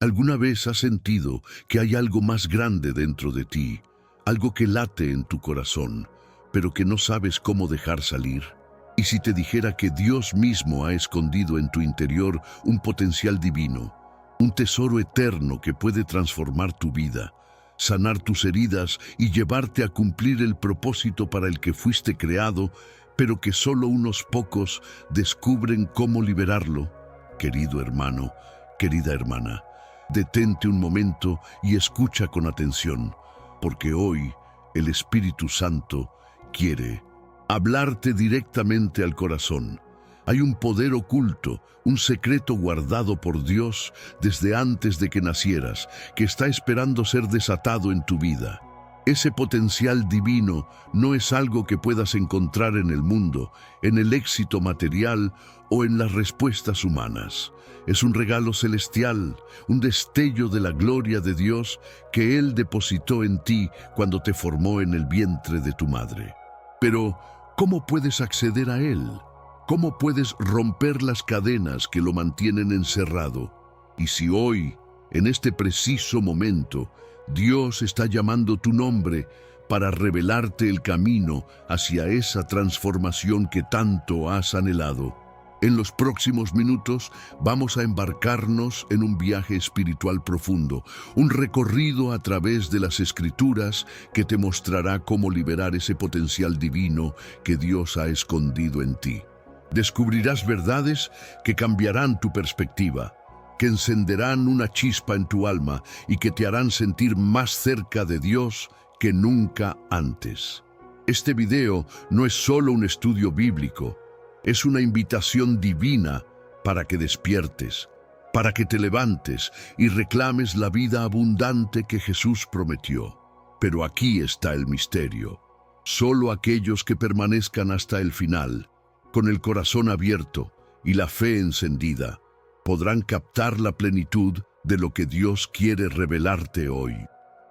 ¿Alguna vez has sentido que hay algo más grande dentro de ti, algo que late en tu corazón, pero que no sabes cómo dejar salir? ¿Y si te dijera que Dios mismo ha escondido en tu interior un potencial divino, un tesoro eterno que puede transformar tu vida, sanar tus heridas y llevarte a cumplir el propósito para el que fuiste creado, pero que solo unos pocos descubren cómo liberarlo? Querido hermano, querida hermana, detente un momento y escucha con atención, porque hoy el Espíritu Santo quiere hablarte directamente al corazón. Hay un poder oculto, un secreto guardado por Dios desde antes de que nacieras, que está esperando ser desatado en tu vida. Ese potencial divino no es algo que puedas encontrar en el mundo, en el éxito material o en las respuestas humanas. Es un regalo celestial, un destello de la gloria de Dios que Él depositó en ti cuando te formó en el vientre de tu madre. Pero, ¿cómo puedes acceder a Él? ¿Cómo puedes romper las cadenas que lo mantienen encerrado? Y si hoy, en este preciso momento, Dios está llamando tu nombre para revelarte el camino hacia esa transformación que tanto has anhelado. En los próximos minutos vamos a embarcarnos en un viaje espiritual profundo, un recorrido a través de las Escrituras que te mostrará cómo liberar ese potencial divino que Dios ha escondido en ti. Descubrirás verdades que cambiarán tu perspectiva, que encenderán una chispa en tu alma y que te harán sentir más cerca de Dios que nunca antes. Este video no es solo un estudio bíblico, es una invitación divina para que despiertes, para que te levantes y reclames la vida abundante que Jesús prometió. Pero aquí está el misterio. Solo aquellos que permanezcan hasta el final, con el corazón abierto y la fe encendida, podrán captar la plenitud de lo que Dios quiere revelarte hoy.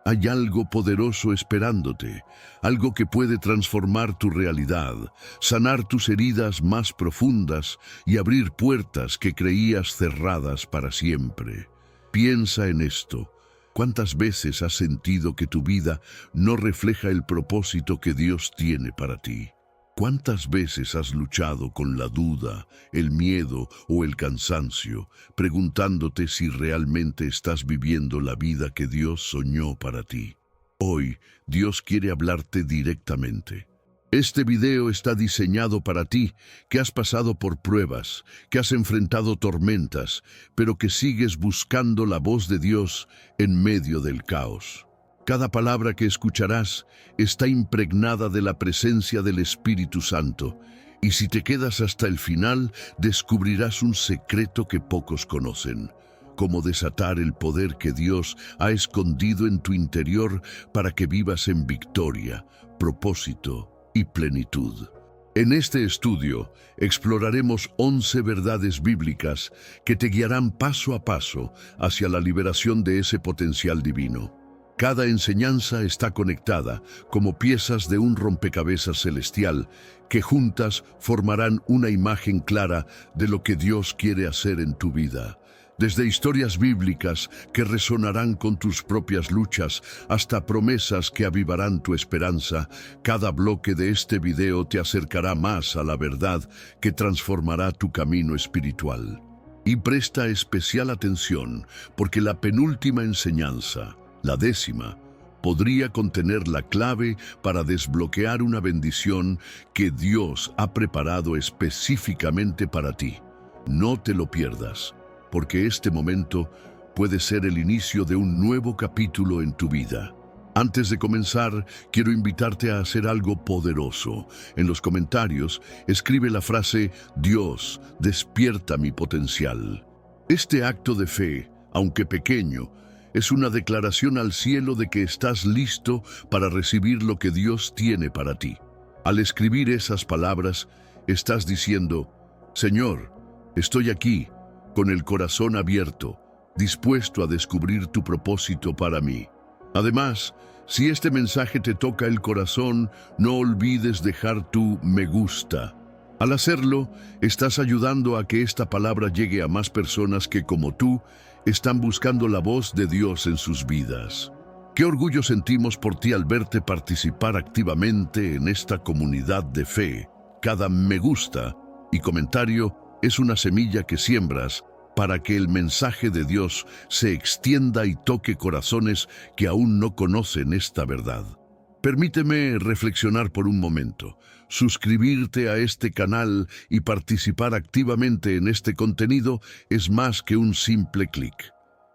Hay algo poderoso esperándote, algo que puede transformar tu realidad, sanar tus heridas más profundas y abrir puertas que creías cerradas para siempre. Piensa en esto. ¿Cuántas veces has sentido que tu vida no refleja el propósito que Dios tiene para ti? ¿Cuántas veces has luchado con la duda, el miedo o el cansancio, preguntándote si realmente estás viviendo la vida que Dios soñó para ti? Hoy, Dios quiere hablarte directamente. Este video está diseñado para ti, que has pasado por pruebas, que has enfrentado tormentas, pero que sigues buscando la voz de Dios en medio del caos. Cada palabra que escucharás está impregnada de la presencia del Espíritu Santo, y si te quedas hasta el final, descubrirás un secreto que pocos conocen: cómo desatar el poder que Dios ha escondido en tu interior para que vivas en victoria, propósito y plenitud. En este estudio exploraremos 11 verdades bíblicas que te guiarán paso a paso hacia la liberación de ese potencial divino. Cada enseñanza está conectada como piezas de un rompecabezas celestial que juntas formarán una imagen clara de lo que Dios quiere hacer en tu vida. Desde historias bíblicas que resonarán con tus propias luchas hasta promesas que avivarán tu esperanza, cada bloque de este video te acercará más a la verdad que transformará tu camino espiritual. Y presta especial atención, porque la penúltima enseñanza, la 10ª, podría contener la clave para desbloquear una bendición que Dios ha preparado específicamente para ti. No te lo pierdas, porque este momento puede ser el inicio de un nuevo capítulo en tu vida. Antes de comenzar, quiero invitarte a hacer algo poderoso. En los comentarios, escribe la frase: Dios, despierta mi potencial. Este acto de fe, aunque pequeño, es una declaración al cielo de que estás listo para recibir lo que Dios tiene para ti. Al escribir esas palabras, estás diciendo: Señor, estoy aquí, con el corazón abierto, dispuesto a descubrir tu propósito para mí. Además, si este mensaje te toca el corazón, no olvides dejar tu me gusta. Al hacerlo, estás ayudando a que esta palabra llegue a más personas que, como tú, están buscando la voz de Dios en sus vidas. Qué orgullo sentimos por ti al verte participar activamente en esta comunidad de fe. Cada me gusta y comentario es una semilla que siembras para que el mensaje de Dios se extienda y toque corazones que aún no conocen esta verdad. Permíteme reflexionar por un momento. Suscribirte a este canal y participar activamente en este contenido es más que un simple clic.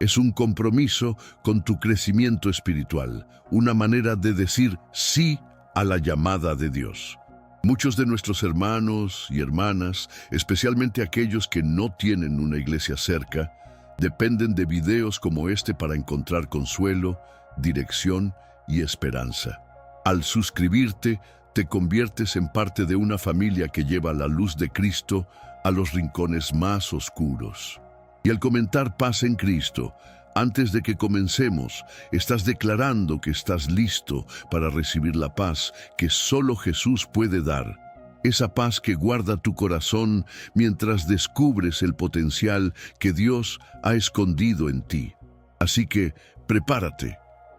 Es un compromiso con tu crecimiento espiritual, una manera de decir sí a la llamada de Dios. Muchos de nuestros hermanos y hermanas, especialmente aquellos que no tienen una iglesia cerca, dependen de videos como este para encontrar consuelo, dirección y esperanza. Al suscribirte, te conviertes en parte de una familia que lleva la luz de Cristo a los rincones más oscuros. Y al comentar paz en Cristo, antes de que comencemos, estás declarando que estás listo para recibir la paz que solo Jesús puede dar. Esa paz que guarda tu corazón mientras descubres el potencial que Dios ha escondido en ti. Así que, prepárate.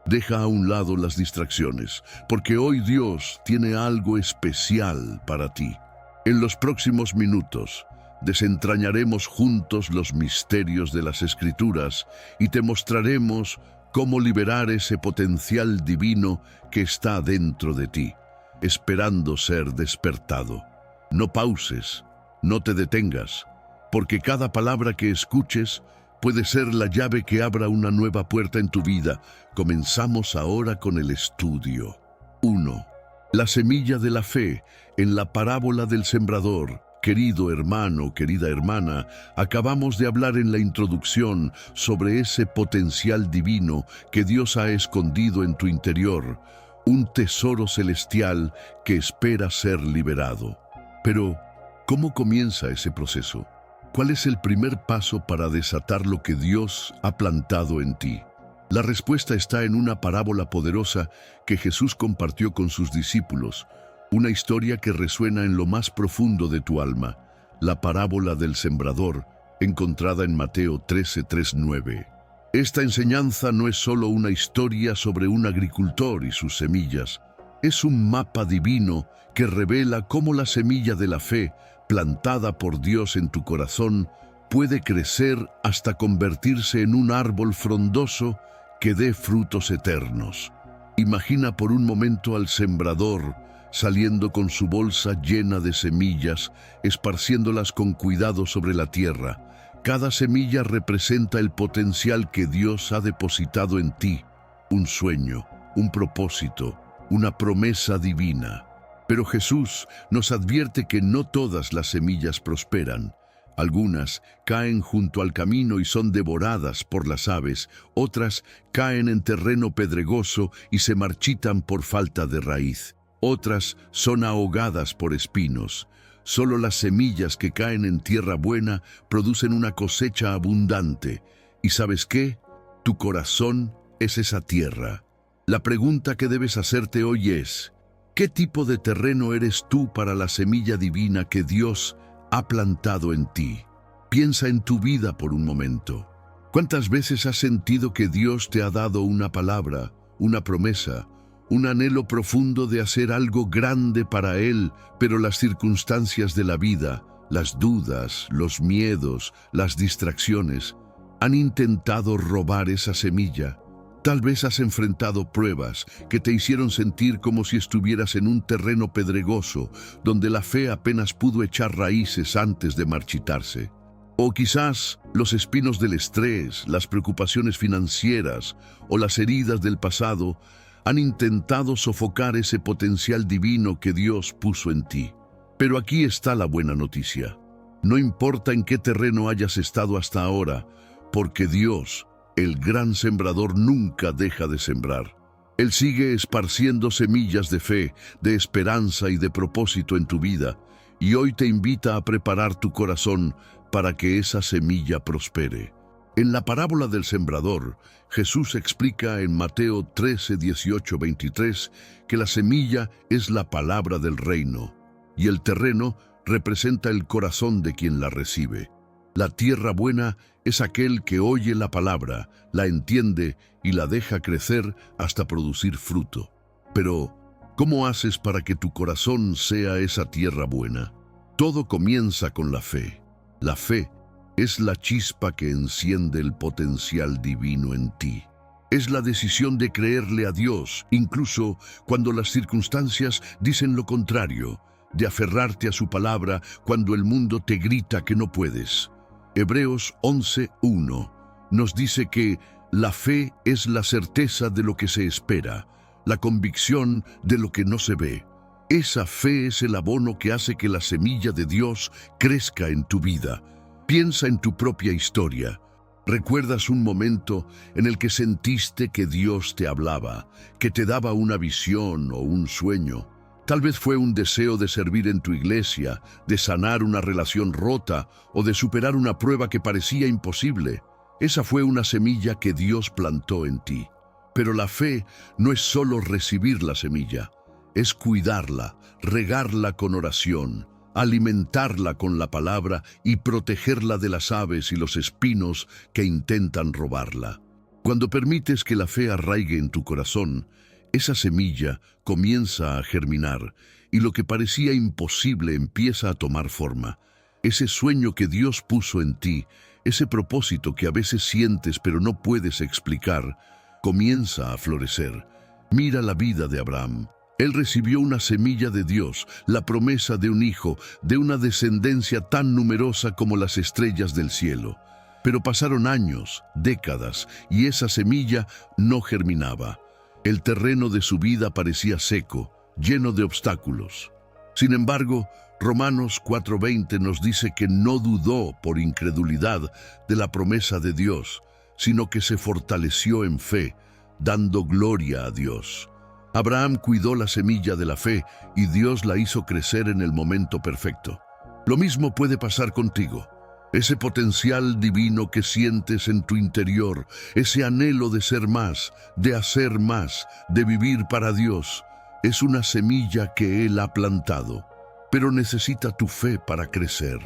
Deja a un lado las distracciones, porque hoy Dios tiene algo especial para ti. En los próximos minutos, desentrañaremos juntos los misterios de las Escrituras y te mostraremos cómo liberar ese potencial divino que está dentro de ti, esperando ser despertado. No pauses, no te detengas, porque cada palabra que escuches puede ser la llave que abra una nueva puerta en tu vida. Comenzamos ahora con el estudio. 1. La semilla de la fe en la parábola del sembrador. Querido hermano, querida hermana, acabamos de hablar en la introducción sobre ese potencial divino que Dios ha escondido en tu interior, un tesoro celestial que espera ser liberado. Pero, ¿cómo comienza ese proceso? ¿Cuál es el primer paso para desatar lo que Dios ha plantado en ti? La respuesta está en una parábola poderosa que Jesús compartió con sus discípulos, una historia que resuena en lo más profundo de tu alma, la parábola del sembrador, encontrada en Mateo 13:3-9. Esta enseñanza no es solo una historia sobre un agricultor y sus semillas, es un mapa divino que revela cómo la semilla de la fe, plantada por Dios en tu corazón, puede crecer hasta convertirse en un árbol frondoso que dé frutos eternos. Imagina por un momento al sembrador saliendo con su bolsa llena de semillas, esparciéndolas con cuidado sobre la tierra. Cada semilla representa el potencial que Dios ha depositado en ti, un sueño, un propósito, una promesa divina. Pero Jesús nos advierte que no todas las semillas prosperan. Algunas caen junto al camino y son devoradas por las aves, otras caen en terreno pedregoso y se marchitan por falta de raíz. Otras son ahogadas por espinos. Solo las semillas que caen en tierra buena producen una cosecha abundante. ¿Y sabes qué? Tu corazón es esa tierra. La pregunta que debes hacerte hoy es: ¿qué tipo de terreno eres tú para la semilla divina que Dios ha plantado en ti? Piensa en tu vida por un momento. ¿Cuántas veces has sentido que Dios te ha dado una palabra, una promesa, un anhelo profundo de hacer algo grande para Él, pero las circunstancias de la vida, las dudas, los miedos, las distracciones, han intentado robar esa semilla? Tal vez has enfrentado pruebas que te hicieron sentir como si estuvieras en un terreno pedregoso, donde la fe apenas pudo echar raíces antes de marchitarse. O quizás los espinos del estrés, las preocupaciones financieras o las heridas del pasado han intentado sofocar ese potencial divino que Dios puso en ti. Pero aquí está la buena noticia. No importa en qué terreno hayas estado hasta ahora, porque Dios, el gran sembrador, nunca deja de sembrar. Él sigue esparciendo semillas de fe, de esperanza y de propósito en tu vida, y hoy te invita a preparar tu corazón para que esa semilla prospere. En la parábola del sembrador, Jesús explica en Mateo 13:18-23 que la semilla es la palabra del reino y el terreno representa el corazón de quien la recibe. La tierra buena es aquel que oye la palabra, la entiende y la deja crecer hasta producir fruto. Pero, ¿cómo haces para que tu corazón sea esa tierra buena? Todo comienza con la fe. La fe es la chispa que enciende el potencial divino en ti. Es la decisión de creerle a Dios, incluso cuando las circunstancias dicen lo contrario, de aferrarte a su palabra cuando el mundo te grita que no puedes. Hebreos 11:1 nos dice que la fe es la certeza de lo que se espera, la convicción de lo que no se ve. Esa fe es el abono que hace que la semilla de Dios crezca en tu vida. Piensa en tu propia historia. ¿Recuerdas un momento en el que sentiste que Dios te hablaba, que te daba una visión o un sueño? Tal vez fue un deseo de servir en tu iglesia, de sanar una relación rota o de superar una prueba que parecía imposible. Esa fue una semilla que Dios plantó en ti. Pero la fe no es solo recibir la semilla, es cuidarla, regarla con oración, alimentarla con la palabra y protegerla de las aves y los espinos que intentan robarla. Cuando permites que la fe arraigue en tu corazón, esa semilla comienza a germinar y lo que parecía imposible empieza a tomar forma. Ese sueño que Dios puso en ti, ese propósito que a veces sientes pero no puedes explicar, comienza a florecer. Mira la vida de Abraham. Él recibió una semilla de Dios, la promesa de un hijo, de una descendencia tan numerosa como las estrellas del cielo. Pero pasaron años, décadas, y esa semilla no germinaba. El terreno de su vida parecía seco, lleno de obstáculos. Sin embargo, Romanos 4:20 nos dice que no dudó por incredulidad de la promesa de Dios, sino que se fortaleció en fe, dando gloria a Dios. Abraham cuidó la semilla de la fe y Dios la hizo crecer en el momento perfecto. Lo mismo puede pasar contigo. Ese potencial divino que sientes en tu interior, ese anhelo de ser más, de hacer más, de vivir para Dios, es una semilla que Él ha plantado, pero necesita tu fe para crecer.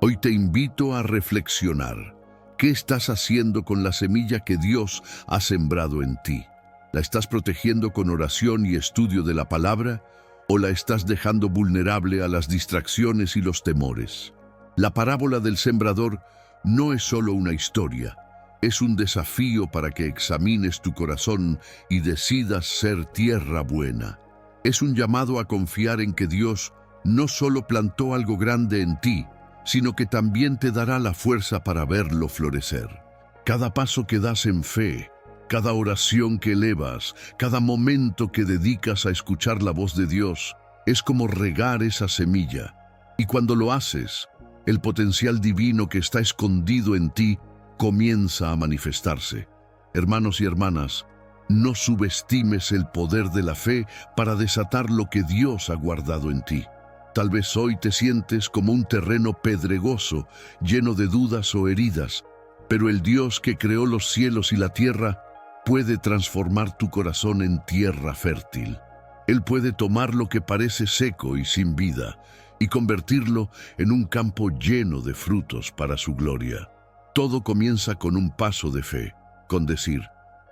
Hoy te invito a reflexionar. ¿Qué estás haciendo con la semilla que Dios ha sembrado en ti? ¿La estás protegiendo con oración y estudio de la palabra o la estás dejando vulnerable a las distracciones y los temores? La parábola del sembrador no es solo una historia, es un desafío para que examines tu corazón y decidas ser tierra buena. Es un llamado a confiar en que Dios no solo plantó algo grande en ti, sino que también te dará la fuerza para verlo florecer. Cada paso que das en fe, cada oración que elevas, cada momento que dedicas a escuchar la voz de Dios, es como regar esa semilla. Y cuando lo haces, el potencial divino que está escondido en ti comienza a manifestarse. Hermanos y hermanas, no subestimes el poder de la fe para desatar lo que Dios ha guardado en ti. Tal vez hoy te sientes como un terreno pedregoso, lleno de dudas o heridas, pero el Dios que creó los cielos y la tierra puede transformar tu corazón en tierra fértil. Él puede tomar lo que parece seco y sin vida y convertirlo en un campo lleno de frutos para su gloria. Todo comienza con un paso de fe, con decir: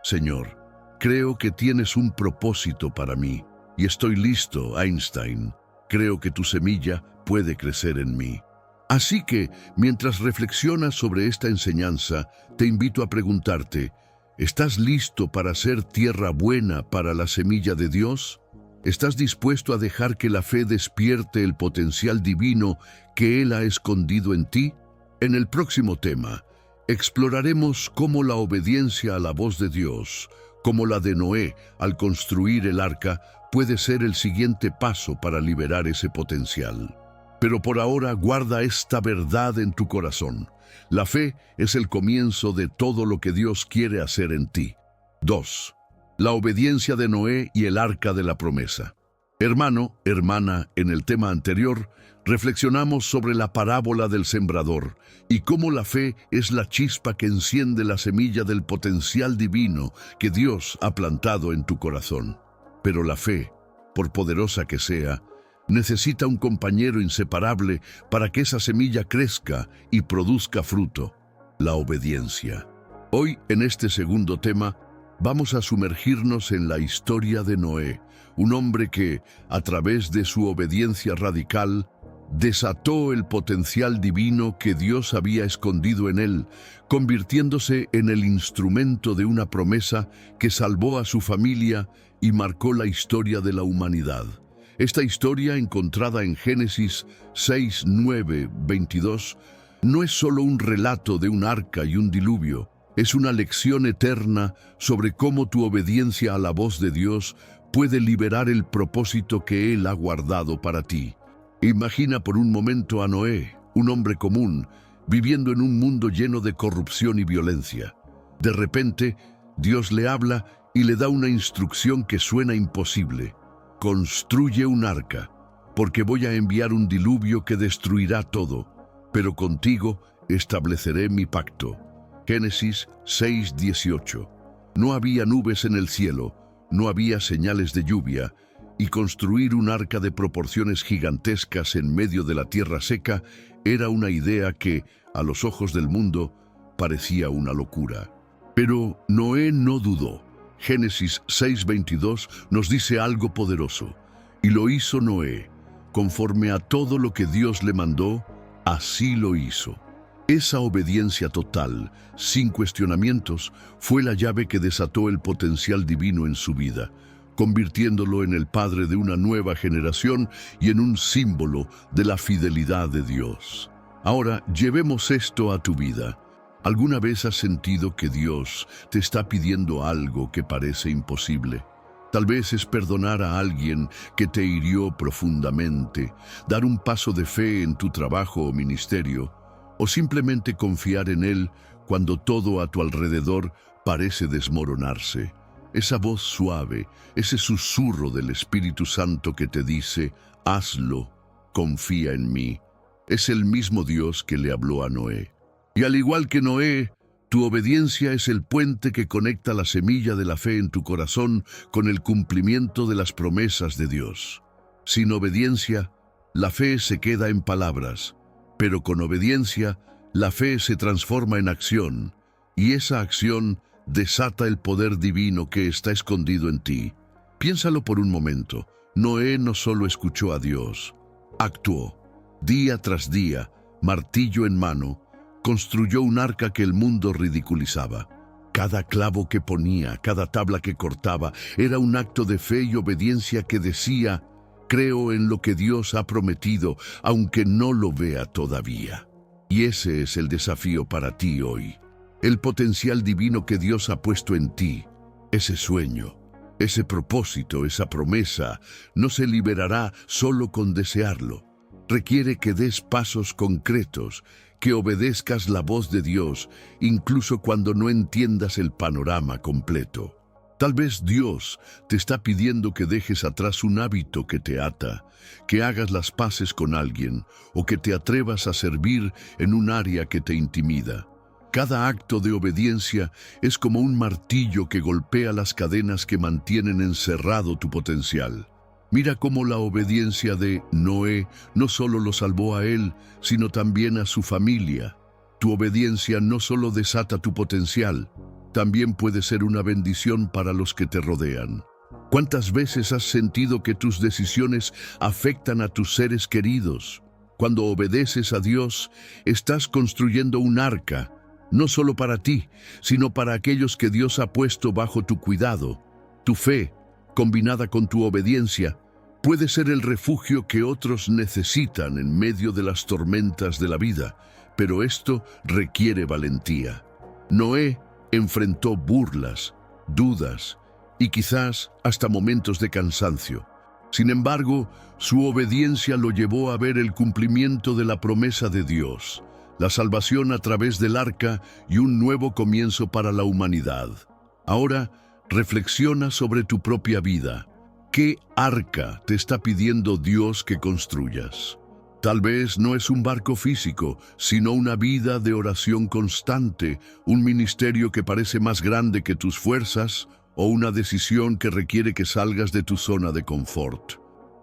Señor, creo que tienes un propósito para mí y estoy listo, Einstein. Creo que tu semilla puede crecer en mí. Así que, mientras reflexionas sobre esta enseñanza, te invito a preguntarte: ¿estás listo para ser tierra buena para la semilla de Dios? ¿Estás dispuesto a dejar que la fe despierte el potencial divino que Él ha escondido en ti? En el próximo tema, exploraremos cómo la obediencia a la voz de Dios, como la de Noé al construir el arca, puede ser el siguiente paso para liberar ese potencial. Pero por ahora guarda esta verdad en tu corazón. La fe es el comienzo de todo lo que Dios quiere hacer en ti. 2. La obediencia de Noé y el arca de la promesa. Hermano, hermana, en el tema anterior, reflexionamos sobre la parábola del sembrador y cómo la fe es la chispa que enciende la semilla del potencial divino que Dios ha plantado en tu corazón. Pero la fe, por poderosa que sea, Necesita un compañero inseparable para que esa semilla crezca y produzca fruto: la obediencia. Hoy, en este segundo tema, vamos a sumergirnos en la historia de Noé, un hombre que, a través de su obediencia radical, desató el potencial divino que Dios había escondido en él, convirtiéndose en el instrumento de una promesa que salvó a su familia y marcó la historia de la humanidad. Esta historia, encontrada en Génesis 6, 9, 22, no es solo un relato de un arca y un diluvio, es una lección eterna sobre cómo tu obediencia a la voz de Dios puede liberar el propósito que Él ha guardado para ti. Imagina por un momento a Noé, un hombre común, viviendo en un mundo lleno de corrupción y violencia. De repente, Dios le habla y le da una instrucción que suena imposible: construye un arca, porque voy a enviar un diluvio que destruirá todo, pero contigo estableceré mi pacto. Génesis 6:18. No había nubes en el cielo, no había señales de lluvia, y construir un arca de proporciones gigantescas en medio de la tierra seca era una idea que, a los ojos del mundo, parecía una locura. Pero Noé no dudó. Génesis 6:22 nos dice algo poderoso: y lo hizo Noé, conforme a todo lo que Dios le mandó, así lo hizo. Esa obediencia total, sin cuestionamientos, fue la llave que desató el potencial divino en su vida, convirtiéndolo en el padre de una nueva generación y en un símbolo de la fidelidad de Dios. Ahora, llevemos esto a tu vida. ¿Alguna vez has sentido que Dios te está pidiendo algo que parece imposible? Tal vez es perdonar a alguien que te hirió profundamente, dar un paso de fe en tu trabajo o ministerio, o simplemente confiar en Él cuando todo a tu alrededor parece desmoronarse. Esa voz suave, ese susurro del Espíritu Santo que te dice: hazlo, confía en mí, es el mismo Dios que le habló a Noé. Y al igual que Noé, tu obediencia es el puente que conecta la semilla de la fe en tu corazón con el cumplimiento de las promesas de Dios. Sin obediencia, la fe se queda en palabras, pero con obediencia, la fe se transforma en acción, y esa acción desata el poder divino que está escondido en ti. Piénsalo por un momento. Noé no solo escuchó a Dios, actuó. Día tras día, martillo en mano, construyó un arca que el mundo ridiculizaba. Cada clavo que ponía, cada tabla que cortaba, era un acto de fe y obediencia que decía: creo en lo que Dios ha prometido, aunque no lo vea todavía. Y ese es el desafío para ti hoy. El potencial divino que Dios ha puesto en ti, ese sueño, ese propósito, esa promesa, no se liberará solo con desearlo. Requiere que des pasos concretos, que obedezcas la voz de Dios, incluso cuando no entiendas el panorama completo. Tal vez Dios te está pidiendo que dejes atrás un hábito que te ata, que hagas las paces con alguien o que te atrevas a servir en un área que te intimida. Cada acto de obediencia es como un martillo que golpea las cadenas que mantienen encerrado tu potencial. Mira cómo la obediencia de Noé no solo lo salvó a él, sino también a su familia. Tu obediencia no solo desata tu potencial, también puede ser una bendición para los que te rodean. ¿Cuántas veces has sentido que tus decisiones afectan a tus seres queridos? Cuando obedeces a Dios, estás construyendo un arca, no solo para ti, sino para aquellos que Dios ha puesto bajo tu cuidado. Tu fe, combinada con tu obediencia, puede ser el refugio que otros necesitan en medio de las tormentas de la vida, pero esto requiere valentía. Noé enfrentó burlas, dudas y quizás hasta momentos de cansancio. Sin embargo, su obediencia lo llevó a ver el cumplimiento de la promesa de Dios, la salvación a través del arca y un nuevo comienzo para la humanidad. Ahora, reflexiona sobre tu propia vida. ¿Qué arca te está pidiendo Dios que construyas? Tal vez no es un barco físico, sino una vida de oración constante, un ministerio que parece más grande que tus fuerzas, o una decisión que requiere que salgas de tu zona de confort.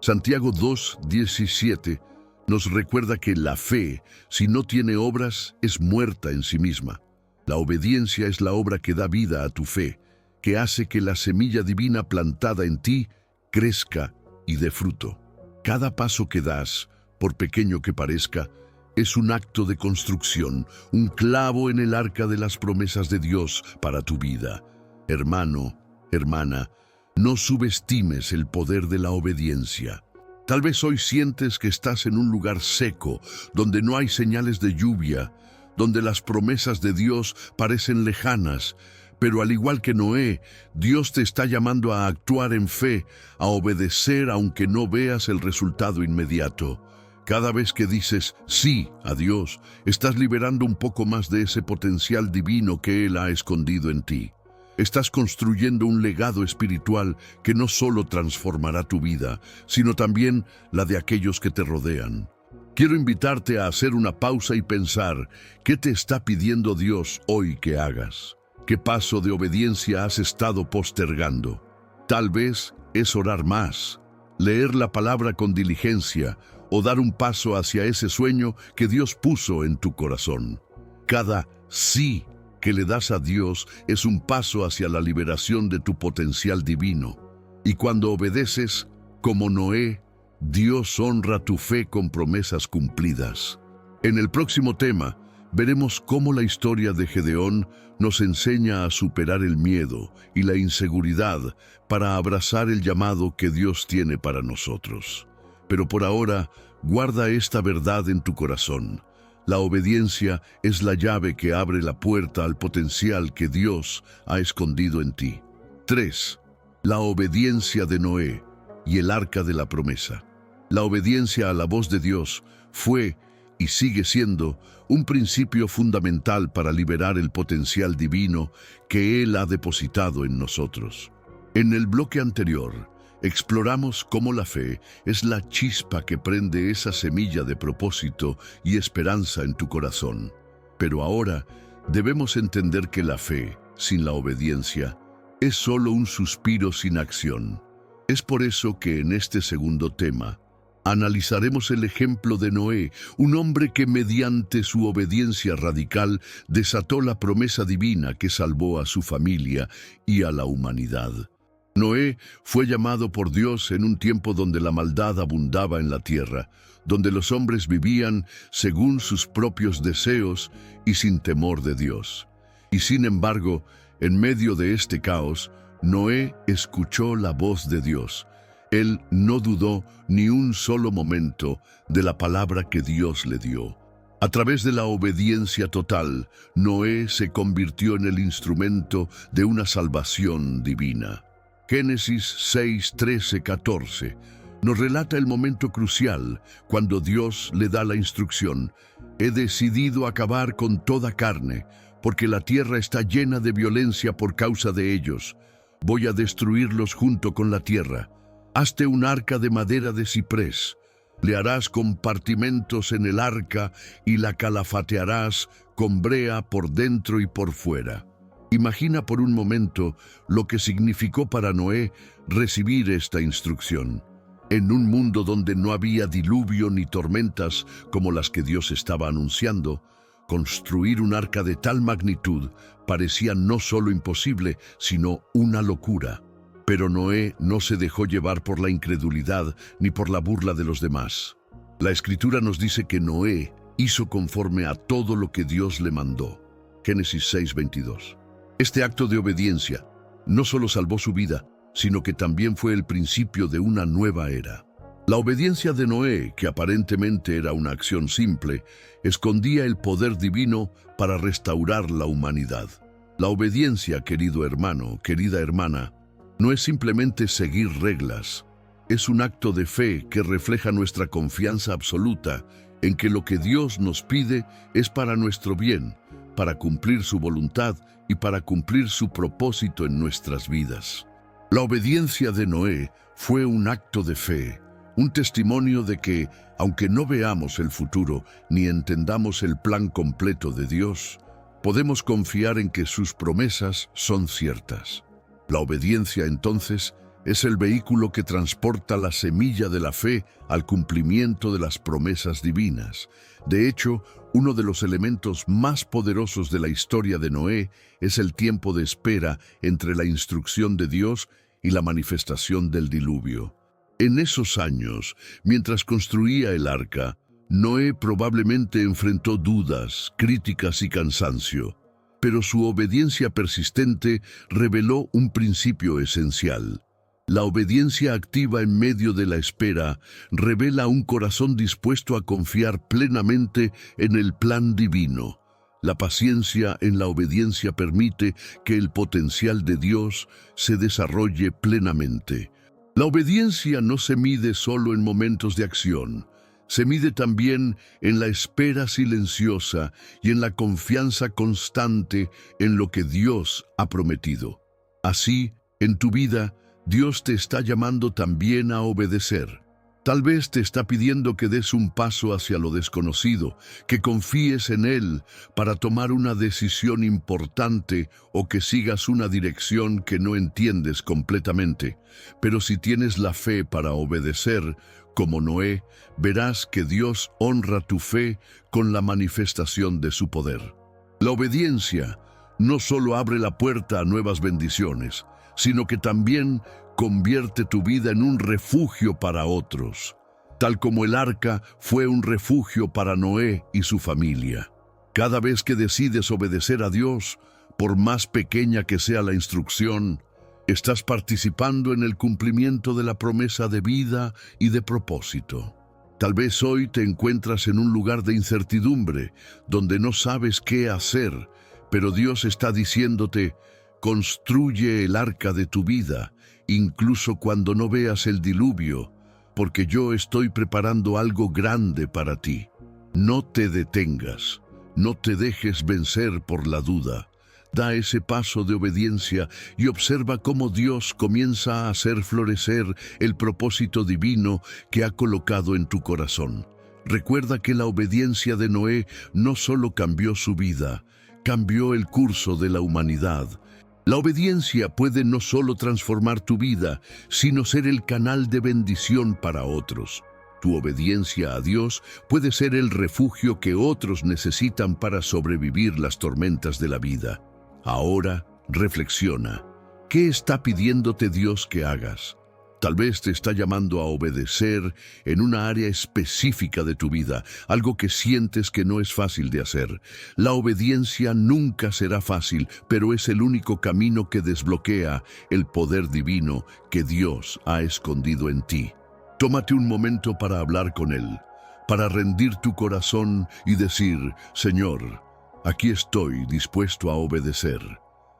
Santiago 2:17 nos recuerda que la fe, si no tiene obras, es muerta en sí misma. La obediencia es la obra que da vida a tu fe, que hace que la semilla divina plantada en ti crezca y dé fruto. Cada paso que das, por pequeño que parezca, es un acto de construcción, un clavo en el arca de las promesas de Dios para tu vida. Hermano, hermana, no subestimes el poder de la obediencia. Tal vez hoy sientes que estás en un lugar seco, donde no hay señales de lluvia, donde las promesas de Dios parecen lejanas, pero al igual que Noé, Dios te está llamando a actuar en fe, a obedecer aunque no veas el resultado inmediato. Cada vez que dices sí a Dios, estás liberando un poco más de ese potencial divino que Él ha escondido en ti. Estás construyendo un legado espiritual que no solo transformará tu vida, sino también la de aquellos que te rodean. Quiero invitarte a hacer una pausa y pensar, ¿qué te está pidiendo Dios hoy que hagas? ¿Qué paso de obediencia has estado postergando? Tal vez es orar más, leer la palabra con diligencia o dar un paso hacia ese sueño que Dios puso en tu corazón. Cada sí que le das a Dios es un paso hacia la liberación de tu potencial divino. Y cuando obedeces, como Noé, Dios honra tu fe con promesas cumplidas. En el próximo tema, veremos cómo la historia de Gedeón nos enseña a superar el miedo y la inseguridad para abrazar el llamado que Dios tiene para nosotros. Pero por ahora, guarda esta verdad en tu corazón. La obediencia es la llave que abre la puerta al potencial que Dios ha escondido en ti. 3. La obediencia de Noé y el arca de la promesa. La obediencia a la voz de Dios fue y sigue siendo un principio fundamental para liberar el potencial divino que Él ha depositado en nosotros. En el bloque anterior, exploramos cómo la fe es la chispa que prende esa semilla de propósito y esperanza en tu corazón. Pero ahora debemos entender que la fe, sin la obediencia, es solo un suspiro sin acción. Es por eso que en este segundo tema, analizaremos el ejemplo de Noé, un hombre que mediante su obediencia radical desató la promesa divina que salvó a su familia y a la humanidad. Noé fue llamado por Dios en un tiempo donde la maldad abundaba en la tierra, donde los hombres vivían según sus propios deseos y sin temor de Dios. Y sin embargo, en medio de este caos, Noé escuchó la voz de Dios. Él no dudó ni un solo momento de la palabra que Dios le dio. A través de la obediencia total, Noé se convirtió en el instrumento de una salvación divina. Génesis 6, 13, 14 nos relata el momento crucial cuando Dios le da la instrucción: «He decidido acabar con toda carne, porque la tierra está llena de violencia por causa de ellos. Voy a destruirlos junto con la tierra. Hazte un arca de madera de ciprés. Le harás compartimentos en el arca y la calafatearás con brea por dentro y por fuera». Imagina por un momento lo que significó para Noé recibir esta instrucción. En un mundo donde no había diluvio ni tormentas como las que Dios estaba anunciando, construir un arca de tal magnitud parecía no solo imposible, sino una locura. Pero Noé no se dejó llevar por la incredulidad ni por la burla de los demás. La Escritura nos dice que Noé hizo conforme a todo lo que Dios le mandó. Génesis 6:22. Este acto de obediencia no solo salvó su vida, sino que también fue el principio de una nueva era. La obediencia de Noé, que aparentemente era una acción simple, escondía el poder divino para restaurar la humanidad. La obediencia, querido hermano, querida hermana, no es simplemente seguir reglas. Es un acto de fe que refleja nuestra confianza absoluta en que lo que Dios nos pide es para nuestro bien, para cumplir su voluntad y para cumplir su propósito en nuestras vidas. La obediencia de Noé fue un acto de fe, un testimonio de que, aunque no veamos el futuro ni entendamos el plan completo de Dios, podemos confiar en que sus promesas son ciertas. La obediencia, entonces, Es el vehículo que transporta la semilla de la fe al cumplimiento de las promesas divinas. De hecho, uno de los elementos más poderosos de la historia de Noé es el tiempo de espera entre la instrucción de Dios y la manifestación del diluvio. En esos años, mientras construía el arca, Noé probablemente enfrentó dudas, críticas y cansancio, pero su obediencia persistente reveló un principio esencial. La obediencia activa en medio de la espera revela un corazón dispuesto a confiar plenamente en el plan divino. La paciencia en la obediencia permite que el potencial de Dios se desarrolle plenamente. La obediencia no se mide solo en momentos de acción, se mide también en la espera silenciosa y en la confianza constante en lo que Dios ha prometido. Así, en tu vida, Dios te está llamando también a obedecer. Tal vez te está pidiendo que des un paso hacia lo desconocido, que confíes en Él para tomar una decisión importante o que sigas una dirección que no entiendes completamente. Pero si tienes la fe para obedecer, como Noé, verás que Dios honra tu fe con la manifestación de su poder. La obediencia no solo abre la puerta a nuevas bendiciones, sino que también convierte tu vida en un refugio para otros, tal como el arca fue un refugio para Noé y su familia. Cada vez que decides obedecer a Dios, por más pequeña que sea la instrucción, estás participando en el cumplimiento de la promesa de vida y de propósito. Tal vez hoy te encuentras en un lugar de incertidumbre, donde no sabes qué hacer, pero Dios está diciéndote: construye el arca de tu vida, incluso cuando no veas el diluvio, porque yo estoy preparando algo grande para ti. No te detengas, no te dejes vencer por la duda. Da ese paso de obediencia y observa cómo Dios comienza a hacer florecer el propósito divino que ha colocado en tu corazón. Recuerda que la obediencia de Noé no solo cambió su vida, cambió el curso de la humanidad. La obediencia puede no solo transformar tu vida, sino ser el canal de bendición para otros. Tu obediencia a Dios puede ser el refugio que otros necesitan para sobrevivir las tormentas de la vida. Ahora, reflexiona. ¿Qué está pidiéndote Dios que hagas? Tal vez te está llamando a obedecer en una área específica de tu vida, algo que sientes que no es fácil de hacer. La obediencia nunca será fácil, pero es el único camino que desbloquea el poder divino que Dios ha escondido en ti. Tómate un momento para hablar con Él, para rendir tu corazón y decir: Señor, aquí estoy dispuesto a obedecer.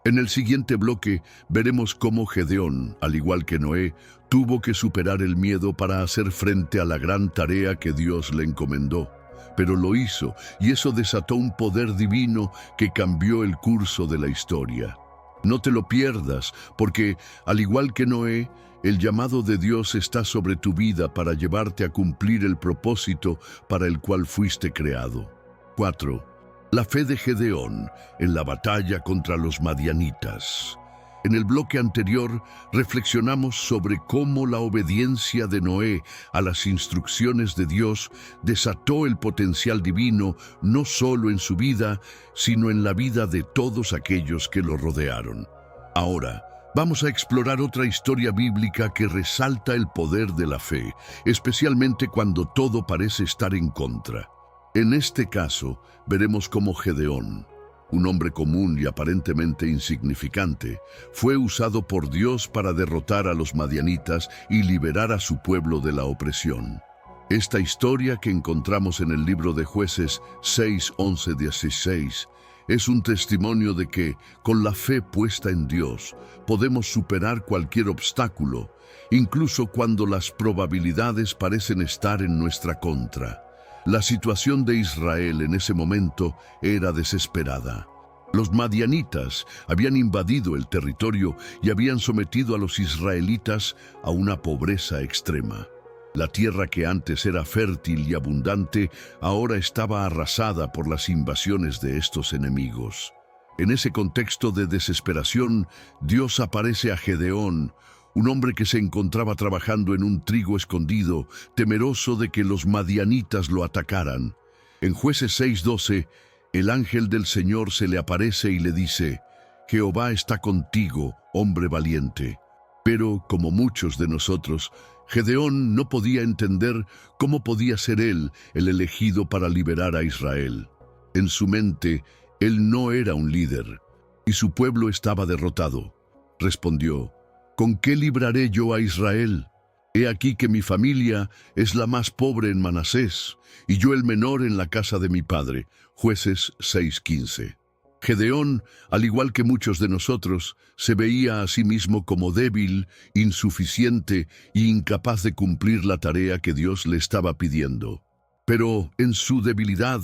En el siguiente bloque veremos cómo Gedeón, al igual que Noé, tuvo que superar el miedo para hacer frente a la gran tarea que Dios le encomendó. Pero lo hizo, y eso desató un poder divino que cambió el curso de la historia. No te lo pierdas, porque, al igual que Noé, el llamado de Dios está sobre tu vida para llevarte a cumplir el propósito para el cual fuiste creado. 4. La fe de Gedeón en la batalla contra los madianitas. En el bloque anterior reflexionamos sobre cómo la obediencia de Noé a las instrucciones de Dios desató el potencial divino no solo en su vida, sino en la vida de todos aquellos que lo rodearon. Ahora, vamos a explorar otra historia bíblica que resalta el poder de la fe, especialmente cuando todo parece estar en contra. En este caso, veremos cómo Gedeón, un hombre común y aparentemente insignificante, fue usado por Dios para derrotar a los madianitas y liberar a su pueblo de la opresión. Esta historia que encontramos en el libro de Jueces 6, 11, 16, es un testimonio de que, con la fe puesta en Dios, podemos superar cualquier obstáculo, incluso cuando las probabilidades parecen estar en nuestra contra. La situación de Israel en ese momento era desesperada. Los madianitas habían invadido el territorio y habían sometido a los israelitas a una pobreza extrema. La tierra que antes era fértil y abundante ahora estaba arrasada por las invasiones de estos enemigos. En ese contexto de desesperación, Dios aparece a Gedeón, un hombre que se encontraba trabajando en un trigo escondido, temeroso de que los madianitas lo atacaran. En Jueces 6:12, el ángel del Señor se le aparece y le dice: Jehová está contigo, hombre valiente. Pero, como muchos de nosotros, Gedeón no podía entender cómo podía ser él el elegido para liberar a Israel. En su mente, él no era un líder, y su pueblo estaba derrotado. Respondió: ¿Con qué libraré yo a Israel? He aquí que mi familia es la más pobre en Manasés, y yo el menor en la casa de mi padre. Jueces 6:15. Gedeón, al igual que muchos de nosotros, se veía a sí mismo como débil, insuficiente e incapaz de cumplir la tarea que Dios le estaba pidiendo. Pero en su debilidad,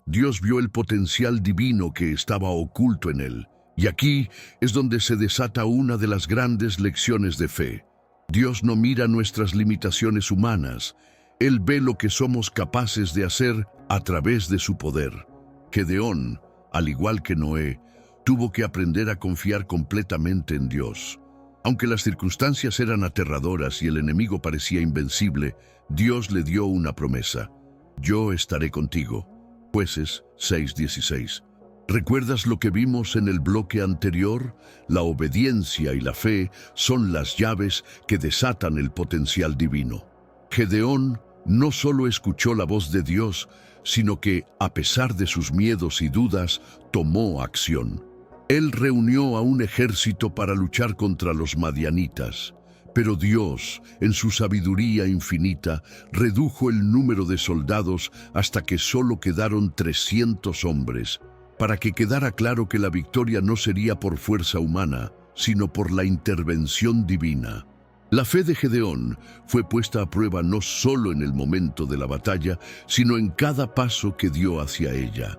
Dios vio el potencial divino que estaba oculto en él. Y aquí es donde se desata una de las grandes lecciones de fe. Dios no mira nuestras limitaciones humanas. Él ve lo que somos capaces de hacer a través de su poder. Gedeón, al igual que Noé, tuvo que aprender a confiar completamente en Dios. Aunque las circunstancias eran aterradoras y el enemigo parecía invencible, Dios le dio una promesa: Yo estaré contigo. Jueces 6:16. ¿Recuerdas lo que vimos en el bloque anterior? La obediencia y la fe son las llaves que desatan el potencial divino. Gedeón no solo escuchó la voz de Dios, sino que, a pesar de sus miedos y dudas, tomó acción. Él reunió a un ejército para luchar contra los madianitas, pero Dios, en su sabiduría infinita, redujo el número de soldados hasta que solo quedaron 300 hombres, para que quedara claro que la victoria no sería por fuerza humana, sino por la intervención divina. La fe de Gedeón fue puesta a prueba no solo en el momento de la batalla, sino en cada paso que dio hacia ella.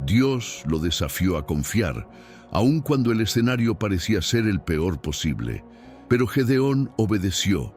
Dios lo desafió a confiar, aun cuando el escenario parecía ser el peor posible. Pero Gedeón obedeció,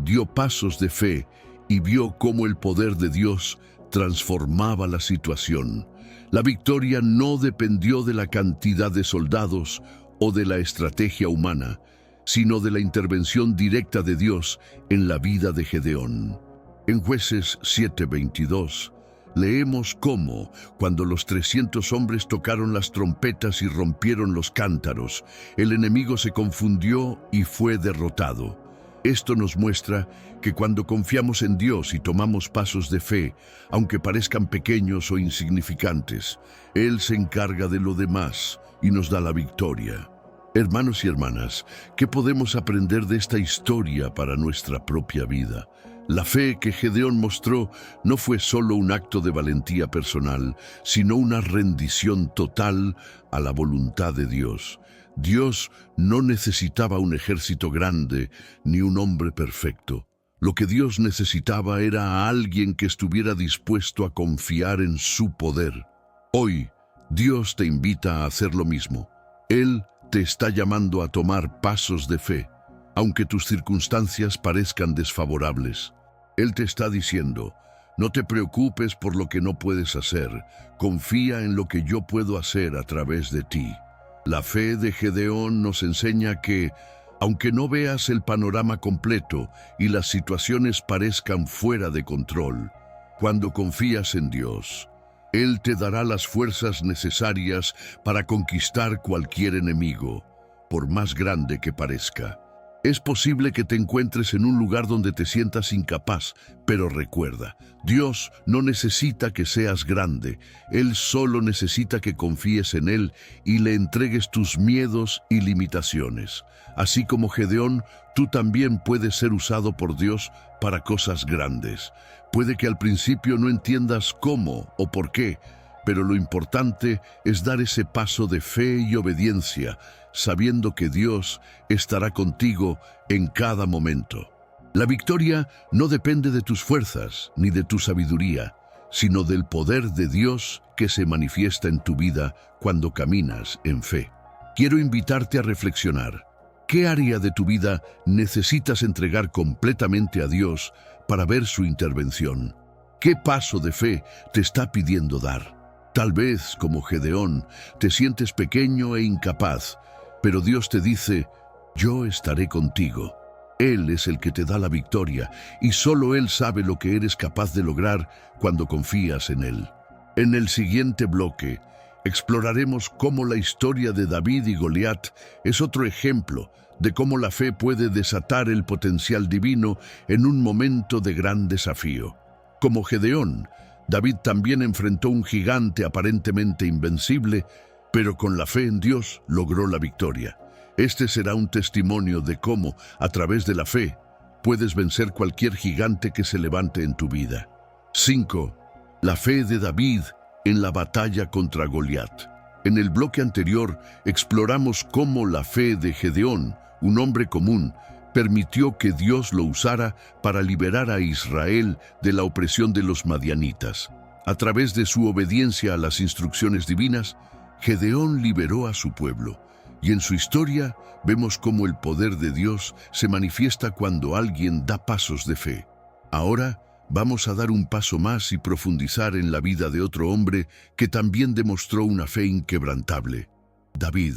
dio pasos de fe y vio cómo el poder de Dios transformaba la situación. La victoria no dependió de la cantidad de soldados o de la estrategia humana, sino de la intervención directa de Dios en la vida de Gedeón. En Jueces 7:22, leemos cómo, cuando los 300 hombres tocaron las trompetas y rompieron los cántaros, el enemigo se confundió y fue derrotado. Esto nos muestra que cuando confiamos en Dios y tomamos pasos de fe, aunque parezcan pequeños o insignificantes, Él se encarga de lo demás y nos da la victoria. Hermanos y hermanas, ¿qué podemos aprender de esta historia para nuestra propia vida? La fe que Gedeón mostró no fue solo un acto de valentía personal, sino una rendición total a la voluntad de Dios. Dios no necesitaba un ejército grande ni un hombre perfecto. Lo que Dios necesitaba era a alguien que estuviera dispuesto a confiar en su poder. Hoy, Dios te invita a hacer lo mismo. Él te está llamando a tomar pasos de fe, aunque tus circunstancias parezcan desfavorables. Él te está diciendo: no te preocupes por lo que no puedes hacer, confía en lo que yo puedo hacer a través de ti. La fe de Gedeón nos enseña que, aunque no veas el panorama completo y las situaciones parezcan fuera de control, cuando confías en Dios, Él te dará las fuerzas necesarias para conquistar cualquier enemigo, por más grande que parezca. Es posible que te encuentres en un lugar donde te sientas incapaz, pero recuerda, Dios no necesita que seas grande. Él solo necesita que confíes en Él y le entregues tus miedos y limitaciones. Así como Gedeón, tú también puedes ser usado por Dios para cosas grandes. Puede que al principio no entiendas cómo o por qué, pero lo importante es dar ese paso de fe y obediencia, sabiendo que Dios estará contigo en cada momento. La victoria no depende de tus fuerzas ni de tu sabiduría, sino del poder de Dios que se manifiesta en tu vida cuando caminas en fe. Quiero invitarte a reflexionar. ¿Qué área de tu vida necesitas entregar completamente a Dios para ver su intervención? ¿Qué paso de fe te está pidiendo dar? Tal vez, como Gedeón, te sientes pequeño e incapaz, pero Dios te dice: yo estaré contigo. Él es el que te da la victoria y solo Él sabe lo que eres capaz de lograr cuando confías en Él. En el siguiente bloque, exploraremos cómo la historia de David y Goliat es otro ejemplo de cómo la fe puede desatar el potencial divino en un momento de gran desafío. Como Gedeón, David también enfrentó un gigante aparentemente invencible, pero con la fe en Dios logró la victoria. Este será un testimonio de cómo, a través de la fe, puedes vencer cualquier gigante que se levante en tu vida. 5. La fe de David en la batalla contra Goliat. En el bloque anterior exploramos cómo la fe de Gedeón, un hombre común, permitió que Dios lo usara para liberar a Israel de la opresión de los madianitas. A través de su obediencia a las instrucciones divinas, Gedeón liberó a su pueblo. Y en su historia vemos cómo el poder de Dios se manifiesta cuando alguien da pasos de fe. Ahora vamos a dar un paso más y profundizar en la vida de otro hombre que también demostró una fe inquebrantable: David.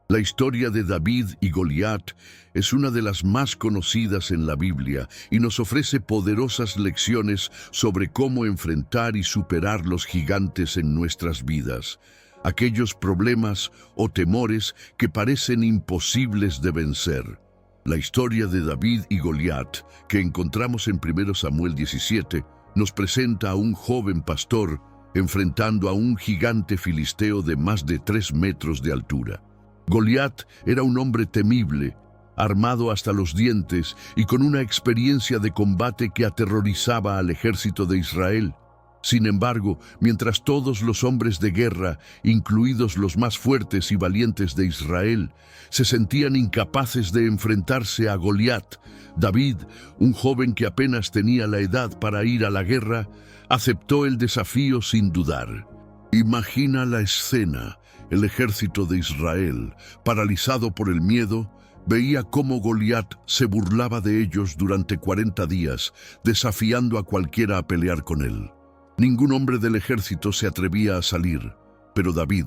La historia de David y Goliat es una de las más conocidas en la Biblia y nos ofrece poderosas lecciones sobre cómo enfrentar y superar los gigantes en nuestras vidas. Aquellos problemas o temores que parecen imposibles de vencer. La historia de David y Goliat, que encontramos en 1 Samuel 17, nos presenta a un joven pastor enfrentando a un gigante filisteo de más de 3 metros de altura. Goliat era un hombre temible, armado hasta los dientes y con una experiencia de combate que aterrorizaba al ejército de Israel. Sin embargo, mientras todos los hombres de guerra, incluidos los más fuertes y valientes de Israel, se sentían incapaces de enfrentarse a Goliat, David, un joven que apenas tenía la edad para ir a la guerra, aceptó el desafío sin dudar. Imagina la escena. El ejército de Israel, paralizado por el miedo, veía cómo Goliat se burlaba de ellos durante 40 días, desafiando a cualquiera a pelear con él. Ningún hombre del ejército se atrevía a salir, pero David,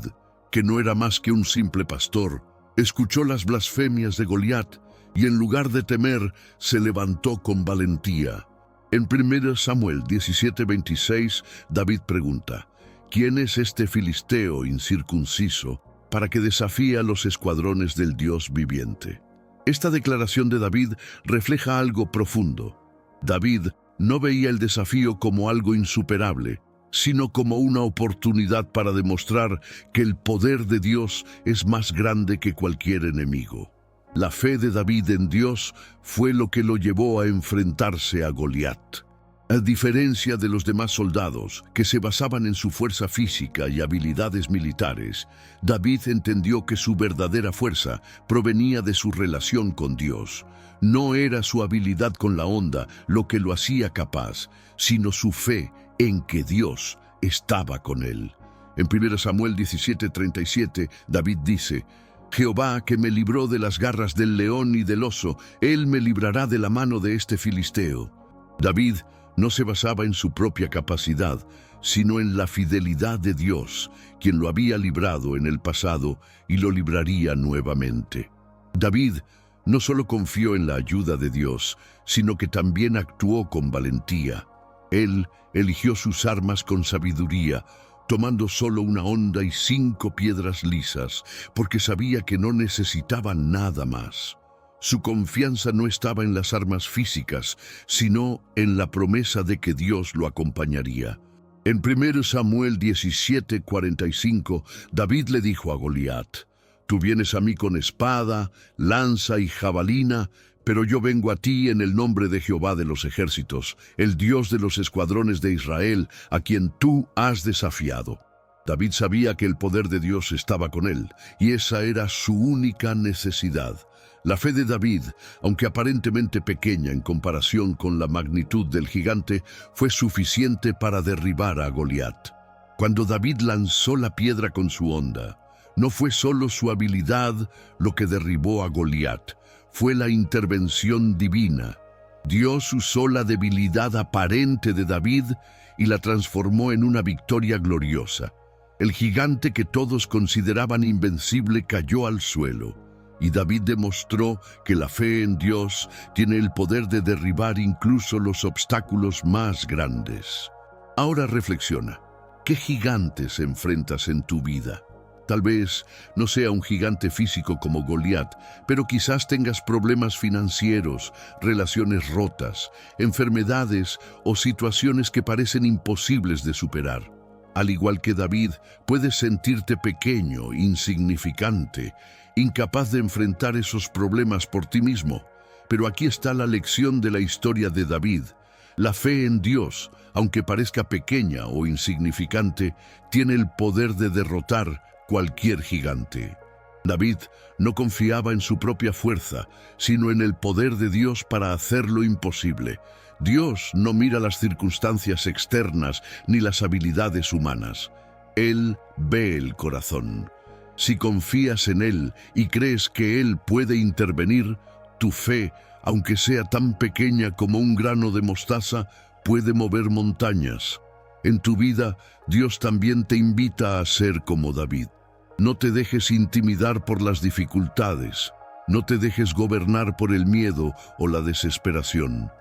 que no era más que un simple pastor, escuchó las blasfemias de Goliat y en lugar de temer, se levantó con valentía. En 1 Samuel 17:26, David pregunta: ¿quién es este filisteo incircunciso para que desafíe a los escuadrones del Dios viviente? Esta declaración de David refleja algo profundo. David no veía el desafío como algo insuperable, sino como una oportunidad para demostrar que el poder de Dios es más grande que cualquier enemigo. La fe de David en Dios fue lo que lo llevó a enfrentarse a Goliat. A diferencia de los demás soldados, que se basaban en su fuerza física y habilidades militares, David entendió que su verdadera fuerza provenía de su relación con Dios. No era su habilidad con la honda lo que lo hacía capaz, sino su fe en que Dios estaba con él. En 1 Samuel 17:37, David dice: Jehová, que me libró de las garras del león y del oso, Él me librará de la mano de este filisteo. David no se basaba en su propia capacidad, sino en la fidelidad de Dios, quien lo había librado en el pasado y lo libraría nuevamente. David no solo confió en la ayuda de Dios, sino que también actuó con valentía. Él eligió sus armas con sabiduría, tomando solo una honda y 5 piedras lisas, porque sabía que no necesitaba nada más. Su confianza no estaba en las armas físicas, sino en la promesa de que Dios lo acompañaría. En 1 Samuel 17:45, David le dijo a Goliat: Tú vienes a mí con espada, lanza y jabalina, pero yo vengo a ti en el nombre de Jehová de los ejércitos, el Dios de los escuadrones de Israel, a quien tú has desafiado. David sabía que el poder de Dios estaba con él, y esa era su única necesidad. La fe de David, aunque aparentemente pequeña en comparación con la magnitud del gigante, fue suficiente para derribar a Goliat. Cuando David lanzó la piedra con su honda, no fue solo su habilidad lo que derribó a Goliat, fue la intervención divina. Dios usó la debilidad aparente de David y la transformó en una victoria gloriosa. El gigante que todos consideraban invencible cayó al suelo. Y David demostró que la fe en Dios tiene el poder de derribar incluso los obstáculos más grandes. Ahora reflexiona, ¿qué gigantes enfrentas en tu vida? Tal vez no sea un gigante físico como Goliat, pero quizás tengas problemas financieros, relaciones rotas, enfermedades o situaciones que parecen imposibles de superar. Al igual que David, puedes sentirte pequeño, insignificante, incapaz de enfrentar esos problemas por ti mismo. Pero aquí está la lección de la historia de David. La fe en Dios, aunque parezca pequeña o insignificante, tiene el poder de derrotar cualquier gigante. David no confiaba en su propia fuerza, sino en el poder de Dios para hacer lo imposible. Dios no mira las circunstancias externas ni las habilidades humanas. Él ve el corazón. Si confías en Él y crees que Él puede intervenir, tu fe, aunque sea tan pequeña como un grano de mostaza, puede mover montañas. En tu vida, Dios también te invita a ser como David. No te dejes intimidar por las dificultades. No te dejes gobernar por el miedo o la desesperación.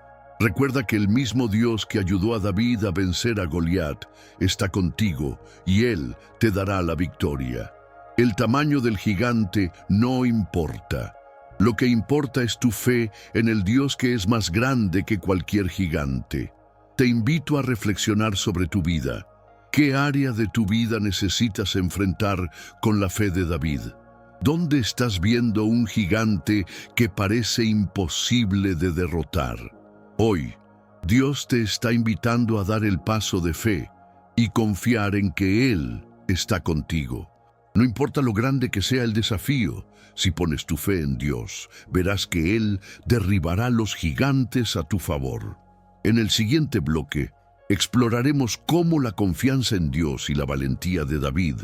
Recuerda que el mismo Dios que ayudó a David a vencer a Goliat está contigo y Él te dará la victoria. El tamaño del gigante no importa. Lo que importa es tu fe en el Dios que es más grande que cualquier gigante. Te invito a reflexionar sobre tu vida. ¿Qué área de tu vida necesitas enfrentar con la fe de David? ¿Dónde estás viendo un gigante que parece imposible de derrotar? Hoy, Dios te está invitando a dar el paso de fe y confiar en que Él está contigo. No importa lo grande que sea el desafío, si pones tu fe en Dios, verás que Él derribará los gigantes a tu favor. En el siguiente bloque, exploraremos cómo la confianza en Dios y la valentía de David,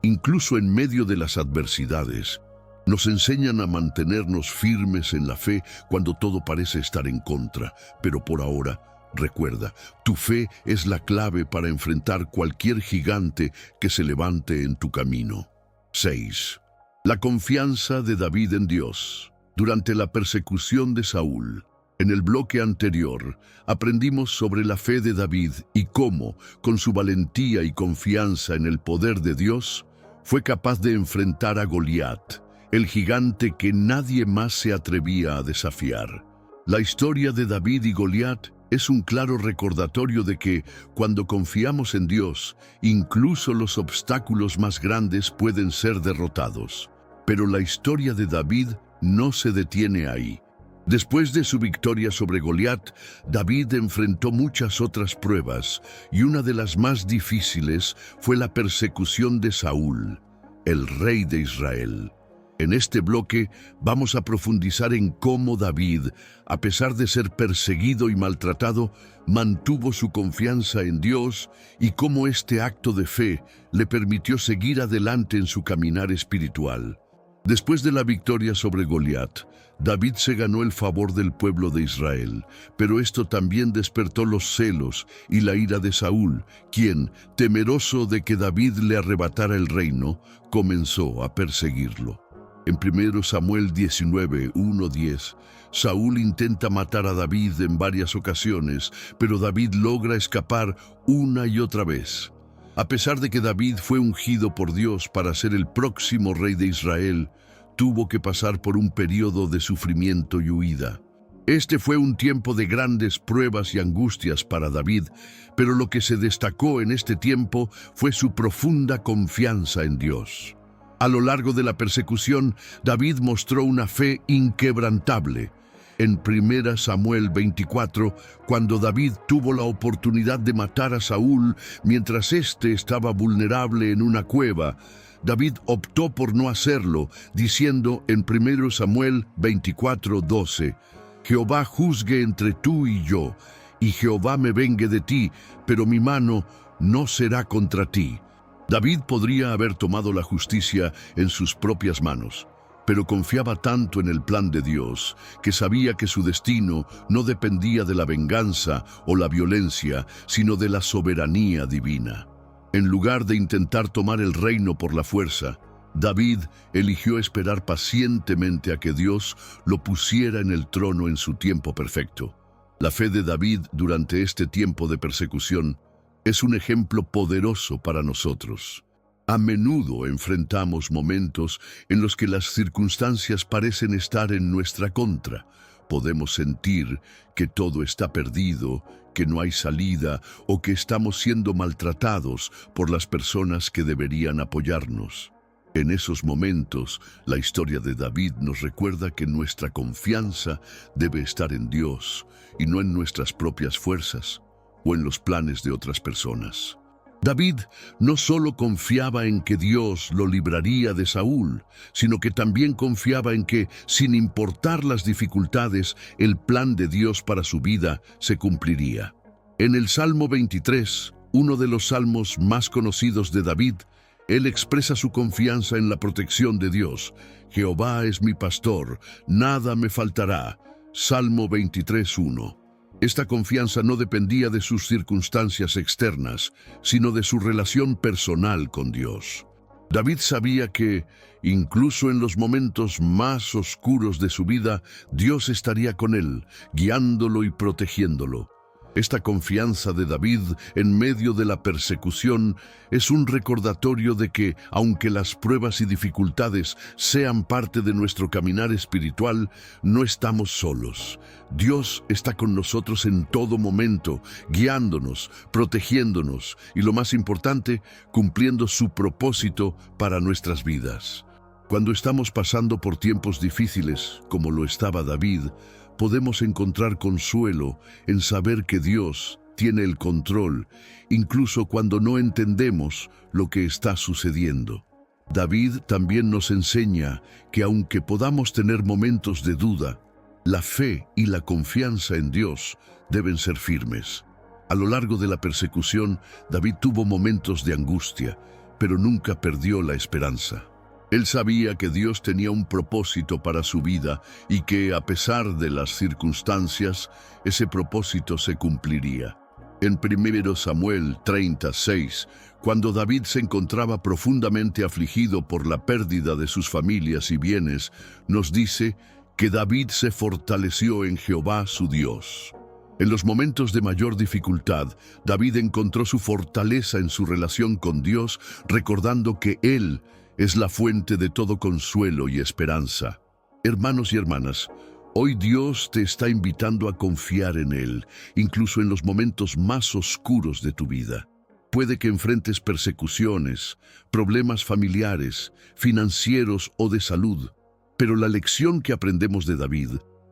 incluso en medio de las adversidades, nos enseñan a mantenernos firmes en la fe cuando todo parece estar en contra. Pero por ahora, recuerda, tu fe es la clave para enfrentar cualquier gigante que se levante en tu camino. 6. La confianza de David en Dios. Durante la persecución de Saúl, en el bloque anterior, aprendimos sobre la fe de David y cómo, con su valentía y confianza en el poder de Dios, fue capaz de enfrentar a Goliat, el gigante que nadie más se atrevía a desafiar. La historia de David y Goliat es un claro recordatorio de que, cuando confiamos en Dios, incluso los obstáculos más grandes pueden ser derrotados. Pero la historia de David no se detiene ahí. Después de su victoria sobre Goliat, David enfrentó muchas otras pruebas, y una de las más difíciles fue la persecución de Saúl, el rey de Israel. En este bloque vamos a profundizar en cómo David, a pesar de ser perseguido y maltratado, mantuvo su confianza en Dios y cómo este acto de fe le permitió seguir adelante en su caminar espiritual. Después de la victoria sobre Goliat, David se ganó el favor del pueblo de Israel, pero esto también despertó los celos y la ira de Saúl, quien, temeroso de que David le arrebatara el reino, comenzó a perseguirlo. En 1 Samuel 19, 1-10, Saúl intenta matar a David en varias ocasiones, pero David logra escapar una y otra vez. A pesar de que David fue ungido por Dios para ser el próximo rey de Israel, tuvo que pasar por un periodo de sufrimiento y huida. Este fue un tiempo de grandes pruebas y angustias para David, pero lo que se destacó en este tiempo fue su profunda confianza en Dios. A lo largo de la persecución, David mostró una fe inquebrantable. En 1 Samuel 24, cuando David tuvo la oportunidad de matar a Saúl mientras éste estaba vulnerable en una cueva, David optó por no hacerlo, diciendo en 1 Samuel 24:12, «Jehová juzgue entre tú y yo, y Jehová me vengue de ti, pero mi mano no será contra ti». David podría haber tomado la justicia en sus propias manos, pero confiaba tanto en el plan de Dios que sabía que su destino no dependía de la venganza o la violencia, sino de la soberanía divina. En lugar de intentar tomar el reino por la fuerza, David eligió esperar pacientemente a que Dios lo pusiera en el trono en su tiempo perfecto. La fe de David durante este tiempo de persecución es un ejemplo poderoso para nosotros. A menudo enfrentamos momentos en los que las circunstancias parecen estar en nuestra contra. Podemos sentir que todo está perdido, que no hay salida o que estamos siendo maltratados por las personas que deberían apoyarnos. En esos momentos, la historia de David nos recuerda que nuestra confianza debe estar en Dios y no en nuestras propias fuerzas o en los planes de otras personas. David no solo confiaba en que Dios lo libraría de Saúl, sino que también confiaba en que, sin importar las dificultades, el plan de Dios para su vida se cumpliría. En el Salmo 23, uno de los salmos más conocidos de David, él expresa su confianza en la protección de Dios. Jehová es mi pastor, nada me faltará. Salmo 23:1. Esta confianza no dependía de sus circunstancias externas, sino de su relación personal con Dios. David sabía que, incluso en los momentos más oscuros de su vida, Dios estaría con él, guiándolo y protegiéndolo. Esta confianza de David en medio de la persecución es un recordatorio de que, aunque las pruebas y dificultades sean parte de nuestro caminar espiritual, no estamos solos. Dios está con nosotros en todo momento, guiándonos, protegiéndonos y, lo más importante, cumpliendo su propósito para nuestras vidas. Cuando estamos pasando por tiempos difíciles, como lo estaba David, podemos encontrar consuelo en saber que Dios tiene el control, incluso cuando no entendemos lo que está sucediendo. David también nos enseña que aunque podamos tener momentos de duda, la fe y la confianza en Dios deben ser firmes. A lo largo de la persecución, David tuvo momentos de angustia, pero nunca perdió la esperanza. Él sabía que Dios tenía un propósito para su vida y que, a pesar de las circunstancias, ese propósito se cumpliría. En 1 Samuel 36, cuando David se encontraba profundamente afligido por la pérdida de sus familias y bienes, nos dice que David se fortaleció en Jehová su Dios. En los momentos de mayor dificultad, David encontró su fortaleza en su relación con Dios, recordando que Él es la fuente de todo consuelo y esperanza. Hermanos y hermanas, hoy Dios te está invitando a confiar en Él, incluso en los momentos más oscuros de tu vida. Puede que enfrentes persecuciones, problemas familiares, financieros o de salud, pero la lección que aprendemos de David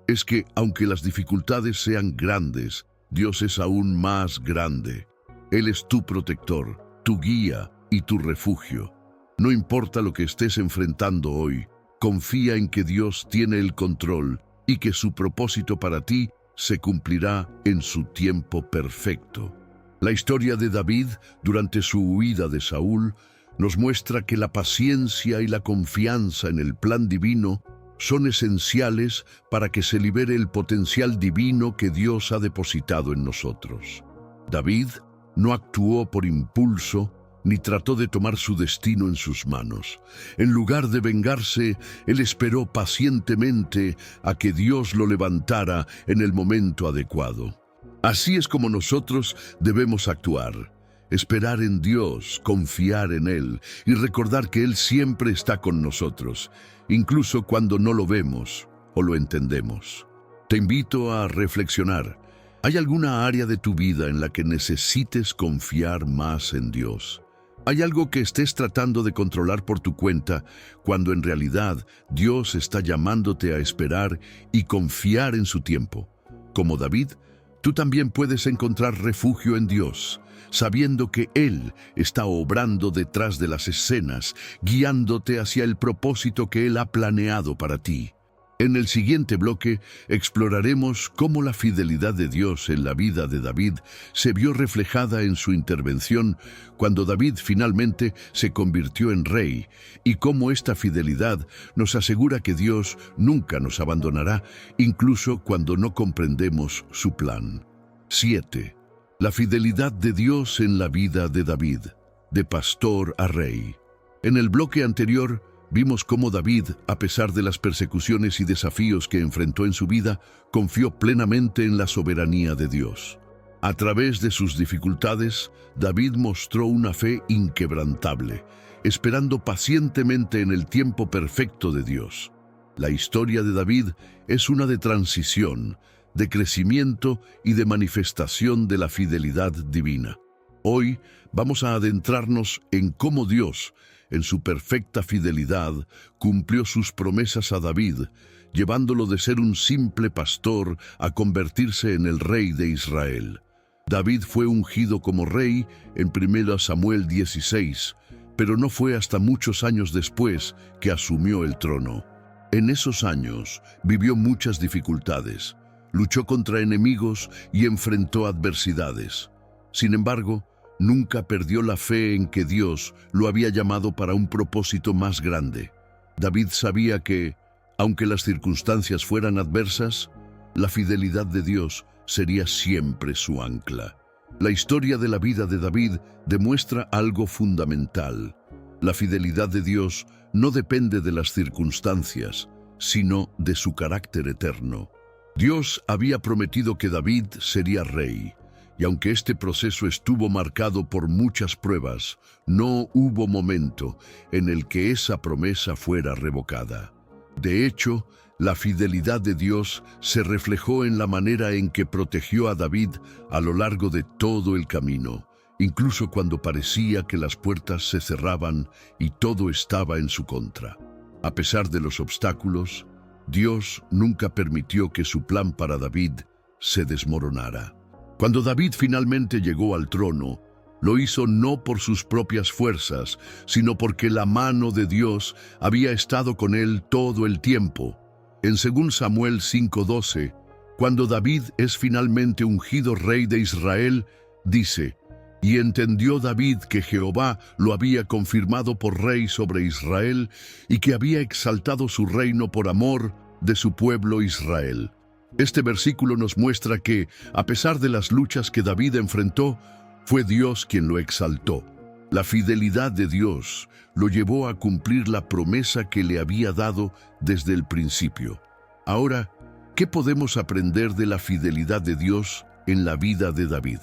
es que, aunque las dificultades sean grandes, Dios es aún más grande. Él es tu protector, tu guía y tu refugio. No importa lo que estés enfrentando hoy, confía en que Dios tiene el control y que su propósito para ti se cumplirá en su tiempo perfecto. La historia de David durante su huida de Saúl nos muestra que la paciencia y la confianza en el plan divino son esenciales para que se libere el potencial divino que Dios ha depositado en nosotros. David no actuó por impulso ni trató de tomar su destino en sus manos. En lugar de vengarse, él esperó pacientemente a que Dios lo levantara en el momento adecuado. Así es como nosotros debemos actuar. Esperar en Dios, confiar en Él y recordar que Él siempre está con nosotros, incluso cuando no lo vemos o lo entendemos. Te invito a reflexionar. ¿Hay alguna área de tu vida en la que necesites confiar más en Dios? ¿Hay algo que estés tratando de controlar por tu cuenta cuando en realidad Dios está llamándote a esperar y confiar en su tiempo? Como David, tú también puedes encontrar refugio en Dios, sabiendo que Él está obrando detrás de las escenas, guiándote hacia el propósito que Él ha planeado para ti. En el siguiente bloque exploraremos cómo la fidelidad de Dios en la vida de David se vio reflejada en su intervención cuando David finalmente se convirtió en rey y cómo esta fidelidad nos asegura que Dios nunca nos abandonará, incluso cuando no comprendemos su plan. 7. La fidelidad de Dios en la vida de David, de pastor a rey. En el bloque anterior, Vimos cómo David, a pesar de las persecuciones y desafíos que enfrentó en su vida, confió plenamente en la soberanía de Dios. A través de sus dificultades, David mostró una fe inquebrantable, esperando pacientemente en el tiempo perfecto de Dios. La historia de David es una de transición, de crecimiento y de manifestación de la fidelidad divina. Hoy vamos a adentrarnos en cómo Dios, en su perfecta fidelidad, cumplió sus promesas a David, llevándolo de ser un simple pastor a convertirse en el rey de Israel. David fue ungido como rey en 1 Samuel 16, pero no fue hasta muchos años después que asumió el trono. En esos años vivió muchas dificultades, luchó contra enemigos y enfrentó adversidades. Sin embargo, nunca perdió la fe en que Dios lo había llamado para un propósito más grande. David sabía que, aunque las circunstancias fueran adversas, la fidelidad de Dios sería siempre su ancla. La historia de la vida de David demuestra algo fundamental. La fidelidad de Dios no depende de las circunstancias, sino de su carácter eterno. Dios había prometido que David sería rey, y aunque este proceso estuvo marcado por muchas pruebas, no hubo momento en el que esa promesa fuera revocada. De hecho, la fidelidad de Dios se reflejó en la manera en que protegió a David a lo largo de todo el camino, incluso cuando parecía que las puertas se cerraban y todo estaba en su contra. A pesar de los obstáculos, Dios nunca permitió que su plan para David se desmoronara. Cuando David finalmente llegó al trono, lo hizo no por sus propias fuerzas, sino porque la mano de Dios había estado con él todo el tiempo. En 2 Samuel 5:12, cuando David es finalmente ungido rey de Israel, dice: «Y entendió David que Jehová lo había confirmado por rey sobre Israel y que había exaltado su reino por amor de su pueblo Israel». Este versículo nos muestra que, a pesar de las luchas que David enfrentó, fue Dios quien lo exaltó. La fidelidad de Dios lo llevó a cumplir la promesa que le había dado desde el principio. Ahora, ¿qué podemos aprender de la fidelidad de Dios en la vida de David?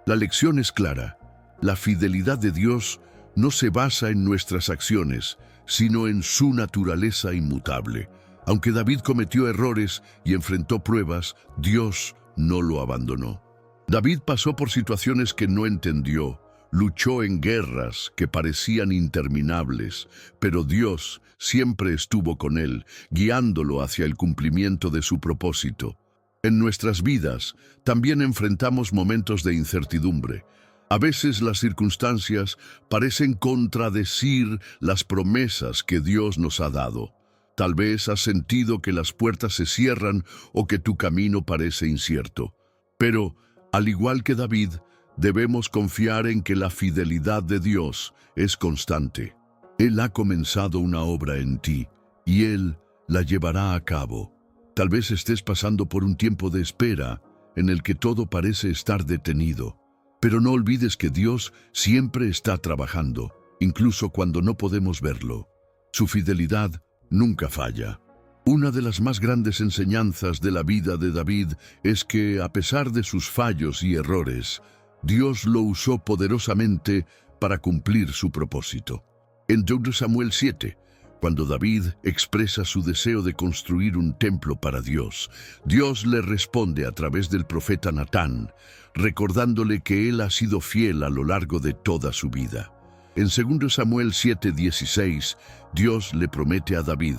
La lección es clara. La fidelidad de Dios no se basa en nuestras acciones, sino en su naturaleza inmutable. Aunque David cometió errores y enfrentó pruebas, Dios no lo abandonó. David pasó por situaciones que no entendió, luchó en guerras que parecían interminables, pero Dios siempre estuvo con él, guiándolo hacia el cumplimiento de su propósito. En nuestras vidas también enfrentamos momentos de incertidumbre. A veces las circunstancias parecen contradecir las promesas que Dios nos ha dado. Tal vez has sentido que las puertas se cierran o que tu camino parece incierto. Pero, al igual que David, debemos confiar en que la fidelidad de Dios es constante. Él ha comenzado una obra en ti y Él la llevará a cabo. Tal vez estés pasando por un tiempo de espera en el que todo parece estar detenido. Pero no olvides que Dios siempre está trabajando, incluso cuando no podemos verlo. Su fidelidad nunca falla. Una de las más grandes enseñanzas de la vida de David es que, a pesar de sus fallos y errores, Dios lo usó poderosamente para cumplir su propósito. En 2 Samuel 7, cuando David expresa su deseo de construir un templo para Dios, Dios le responde a través del profeta Natán, recordándole que él ha sido fiel a lo largo de toda su vida. En 2 Samuel 7:16, Dios le promete a David: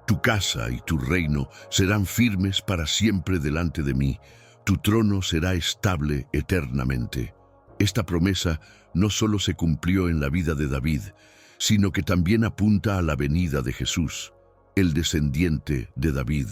«Tu casa y tu reino serán firmes para siempre delante de mí. Tu trono será estable eternamente». Esta promesa no solo se cumplió en la vida de David, sino que también apunta a la venida de Jesús, el descendiente de David,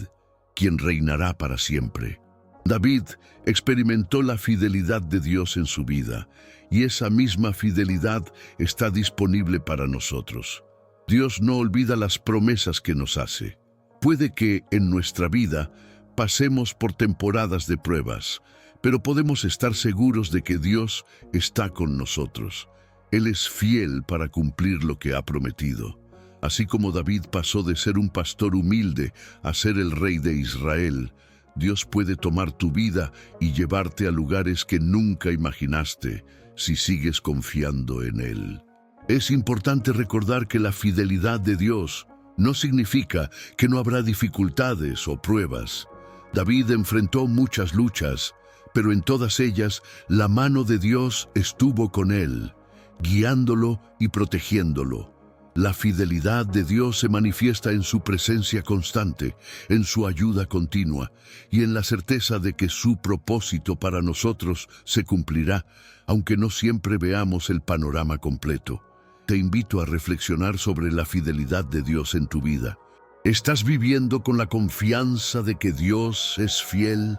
quien reinará para siempre. David experimentó la fidelidad de Dios en su vida, y esa misma fidelidad está disponible para nosotros. Dios no olvida las promesas que nos hace. Puede que en nuestra vida pasemos por temporadas de pruebas, pero podemos estar seguros de que Dios está con nosotros. Él es fiel para cumplir lo que ha prometido. Así como David pasó de ser un pastor humilde a ser el rey de Israel, Dios puede tomar tu vida y llevarte a lugares que nunca imaginaste si sigues confiando en Él. Es importante recordar que la fidelidad de Dios no significa que no habrá dificultades o pruebas. David enfrentó muchas luchas, pero en todas ellas la mano de Dios estuvo con él, guiándolo y protegiéndolo. La fidelidad de Dios se manifiesta en su presencia constante, en su ayuda continua y en la certeza de que su propósito para nosotros se cumplirá, aunque no siempre veamos el panorama completo. Te invito a reflexionar sobre la fidelidad de Dios en tu vida. ¿Estás viviendo con la confianza de que Dios es fiel?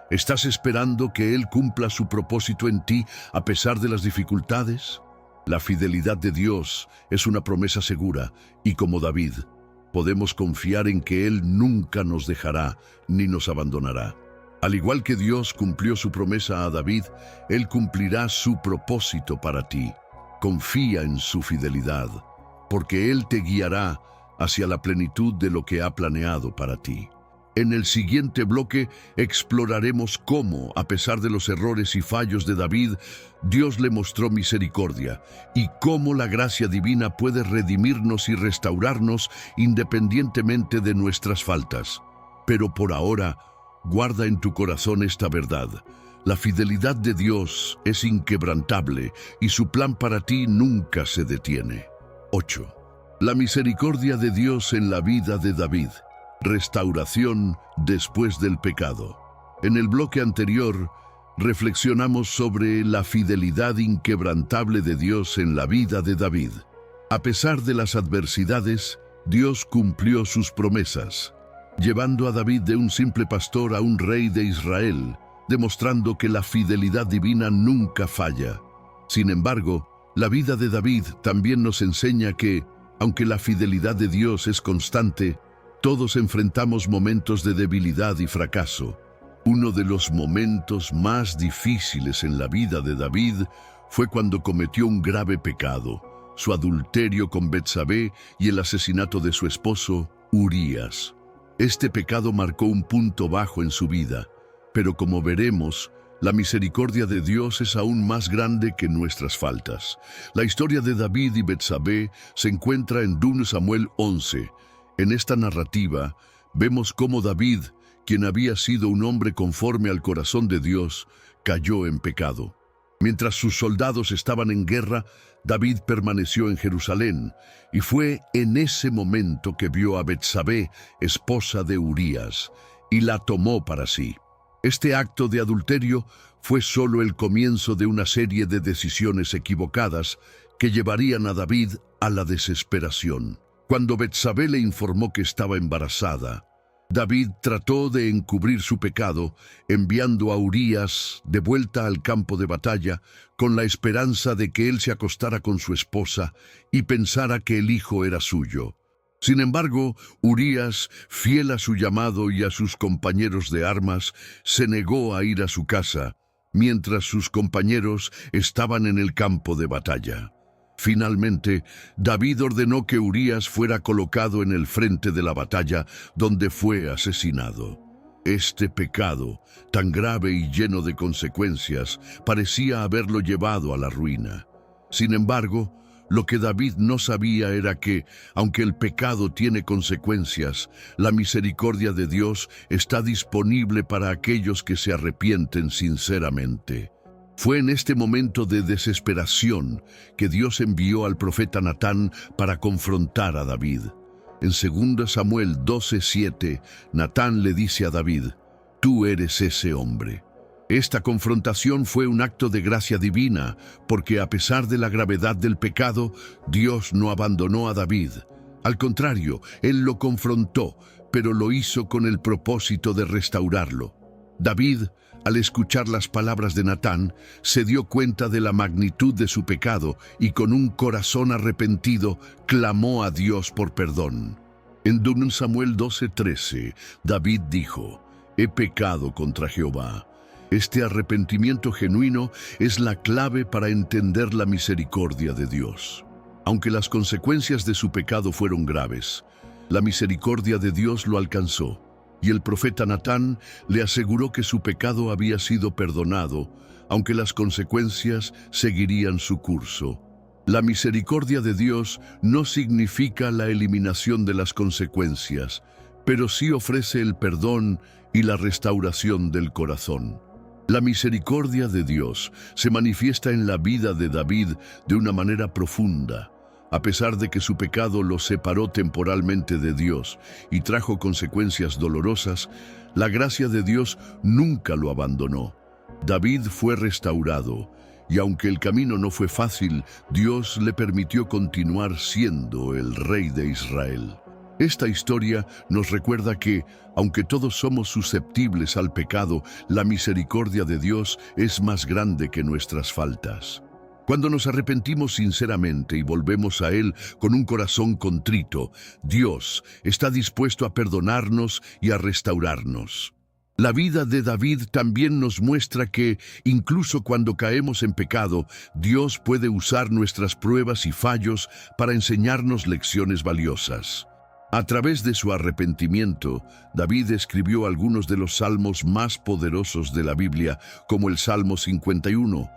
¿Estás esperando que Él cumpla su propósito en ti a pesar de las dificultades? La fidelidad de Dios es una promesa segura y, como David, podemos confiar en que Él nunca nos dejará ni nos abandonará. Al igual que Dios cumplió su promesa a David, Él cumplirá su propósito para ti. Confía en su fidelidad, porque Él te guiará hacia la plenitud de lo que ha planeado para ti. En el siguiente bloque exploraremos cómo, a pesar de los errores y fallos de David, Dios le mostró misericordia y cómo la gracia divina puede redimirnos y restaurarnos independientemente de nuestras faltas. Pero por ahora, guarda en tu corazón esta verdad. La fidelidad de Dios es inquebrantable y su plan para ti nunca se detiene. 8. La misericordia de Dios en la vida de David. Restauración después del pecado. En el bloque anterior, reflexionamos sobre la fidelidad inquebrantable de Dios en la vida de David. A pesar de las adversidades, Dios cumplió sus promesas, llevando a David de un simple pastor a un rey de Israel, demostrando que la fidelidad divina nunca falla. Sin embargo, la vida de David también nos enseña que, aunque la fidelidad de Dios es constante, todos enfrentamos momentos de debilidad y fracaso. Uno de los momentos más difíciles en la vida de David fue cuando cometió un grave pecado, su adulterio con Betsabé y el asesinato de su esposo, Urías. Este pecado marcó un punto bajo en su vida, pero como veremos, la misericordia de Dios es aún más grande que nuestras faltas. La historia de David y Betsabé se encuentra en 2 Samuel 11. En esta narrativa, vemos cómo David, quien había sido un hombre conforme al corazón de Dios, cayó en pecado. Mientras sus soldados estaban en guerra, David permaneció en Jerusalén, y fue en ese momento que vio a Betsabé, esposa de Urías, y la tomó para sí. Este acto de adulterio fue solo el comienzo de una serie de decisiones equivocadas que llevarían a David a la desesperación. Cuando Betsabé le informó que estaba embarazada, David trató de encubrir su pecado, enviando a Urías de vuelta al campo de batalla con la esperanza de que él se acostara con su esposa y pensara que el hijo era suyo. Sin embargo, Urías, fiel a su llamado y a sus compañeros de armas, se negó a ir a su casa, mientras sus compañeros estaban en el campo de batalla. Finalmente, David ordenó que Urías fuera colocado en el frente de la batalla, donde fue asesinado. Este pecado, tan grave y lleno de consecuencias, parecía haberlo llevado a la ruina. Sin embargo, lo que David no sabía era que, aunque el pecado tiene consecuencias, la misericordia de Dios está disponible para aquellos que se arrepienten sinceramente. Fue en este momento de desesperación que Dios envió al profeta Natán para confrontar a David. En 2 Samuel 12:7, Natán le dice a David: «Tú eres ese hombre». Esta confrontación fue un acto de gracia divina, porque a pesar de la gravedad del pecado, Dios no abandonó a David. Al contrario, Él lo confrontó, pero lo hizo con el propósito de restaurarlo. David, al escuchar las palabras de Natán, se dio cuenta de la magnitud de su pecado y con un corazón arrepentido clamó a Dios por perdón. En 2 Samuel 12:13, David dijo: «He pecado contra Jehová». Este arrepentimiento genuino es la clave para entender la misericordia de Dios. Aunque las consecuencias de su pecado fueron graves, la misericordia de Dios lo alcanzó, y el profeta Natán le aseguró que su pecado había sido perdonado, aunque las consecuencias seguirían su curso. La misericordia de Dios no significa la eliminación de las consecuencias, pero sí ofrece el perdón y la restauración del corazón. La misericordia de Dios se manifiesta en la vida de David de una manera profunda. A pesar de que su pecado lo separó temporalmente de Dios y trajo consecuencias dolorosas, la gracia de Dios nunca lo abandonó. David fue restaurado, y aunque el camino no fue fácil, Dios le permitió continuar siendo el rey de Israel. Esta historia nos recuerda que, aunque todos somos susceptibles al pecado, la misericordia de Dios es más grande que nuestras faltas. Cuando nos arrepentimos sinceramente y volvemos a Él con un corazón contrito, Dios está dispuesto a perdonarnos y a restaurarnos. La vida de David también nos muestra que, incluso cuando caemos en pecado, Dios puede usar nuestras pruebas y fallos para enseñarnos lecciones valiosas. A través de su arrepentimiento, David escribió algunos de los salmos más poderosos de la Biblia, como el Salmo 51,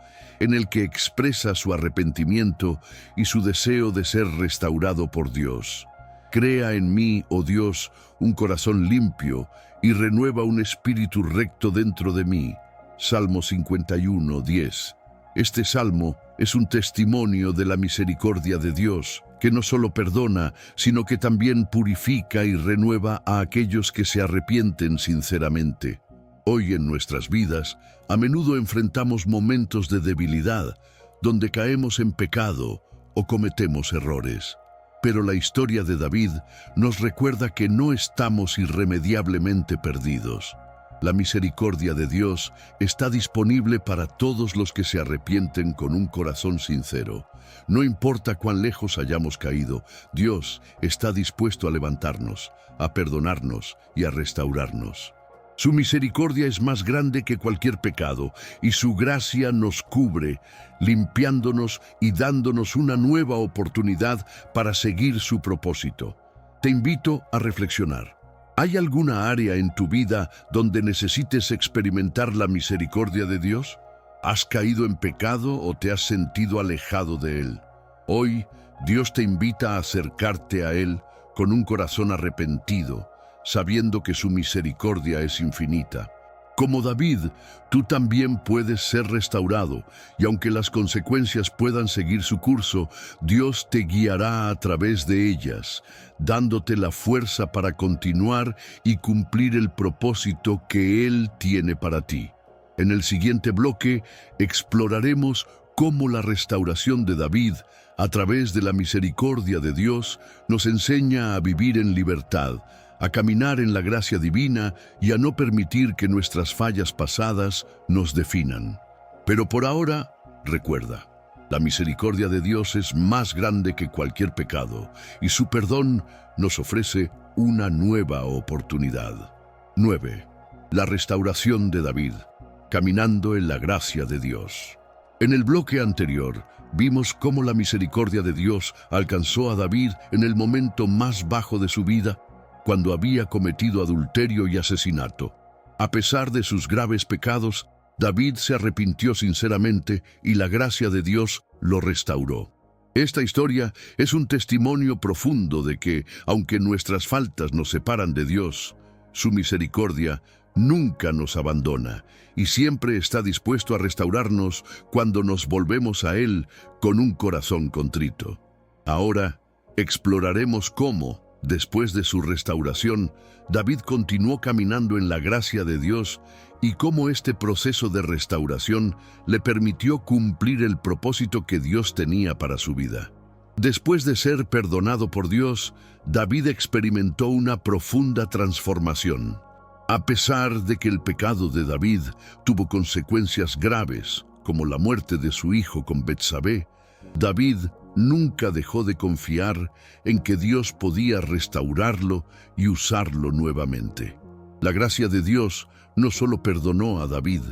en el que expresa su arrepentimiento y su deseo de ser restaurado por Dios. Crea en mí, oh Dios, un corazón limpio y renueva un espíritu recto dentro de mí. Salmo 51, 10. Este salmo es un testimonio de la misericordia de Dios, que no solo perdona, sino que también purifica y renueva a aquellos que se arrepienten sinceramente. Hoy en nuestras vidas, a menudo enfrentamos momentos de debilidad, donde caemos en pecado o cometemos errores. Pero la historia de David nos recuerda que no estamos irremediablemente perdidos. La misericordia de Dios está disponible para todos los que se arrepienten con un corazón sincero. No importa cuán lejos hayamos caído, Dios está dispuesto a levantarnos, a perdonarnos y a restaurarnos. Su misericordia es más grande que cualquier pecado y su gracia nos cubre, limpiándonos y dándonos una nueva oportunidad para seguir su propósito. Te invito a reflexionar. ¿Hay alguna área en tu vida donde necesites experimentar la misericordia de Dios? ¿Has caído en pecado o te has sentido alejado de Él? Hoy, Dios te invita a acercarte a Él con un corazón arrepentido, sabiendo que su misericordia es infinita. Como David, tú también puedes ser restaurado, y aunque las consecuencias puedan seguir su curso, Dios te guiará a través de ellas, dándote la fuerza para continuar y cumplir el propósito que Él tiene para ti. En el siguiente bloque, exploraremos cómo la restauración de David, a través de la misericordia de Dios, nos enseña a vivir en libertad, a caminar en la gracia divina y a no permitir que nuestras fallas pasadas nos definan. Pero por ahora, recuerda, la misericordia de Dios es más grande que cualquier pecado y su perdón nos ofrece una nueva oportunidad. 9. La restauración de David, caminando en la gracia de Dios. En el bloque anterior, vimos cómo la misericordia de Dios alcanzó a David en el momento más bajo de su vida, cuando había cometido adulterio y asesinato. A pesar de sus graves pecados, David se arrepintió sinceramente y la gracia de Dios lo restauró. Esta historia es un testimonio profundo de que, aunque nuestras faltas nos separan de Dios, su misericordia nunca nos abandona y siempre está dispuesto a restaurarnos cuando nos volvemos a Él con un corazón contrito. Ahora, exploraremos cómo, después de su restauración, David continuó caminando en la gracia de Dios y cómo este proceso de restauración le permitió cumplir el propósito que Dios tenía para su vida. Después de ser perdonado por Dios, David experimentó una profunda transformación. A pesar de que el pecado de David tuvo consecuencias graves, como la muerte de su hijo con Betsabé, David nunca dejó de confiar en que Dios podía restaurarlo y usarlo nuevamente. La gracia de Dios no solo perdonó a David,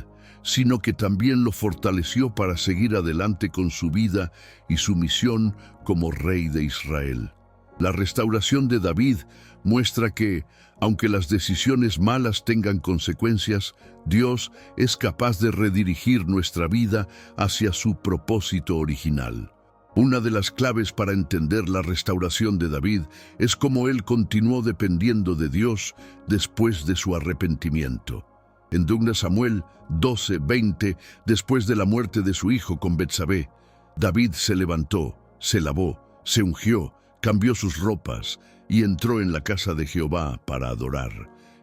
sino que también lo fortaleció para seguir adelante con su vida y su misión como rey de Israel. La restauración de David muestra que, aunque las decisiones malas tengan consecuencias, Dios es capaz de redirigir nuestra vida hacia su propósito original. Una de las claves para entender la restauración de David es cómo él continuó dependiendo de Dios después de su arrepentimiento. En 2 Samuel 12:20, después de la muerte de su hijo con Betsabé, David se levantó, se lavó, se ungió, cambió sus ropas y entró en la casa de Jehová para adorar.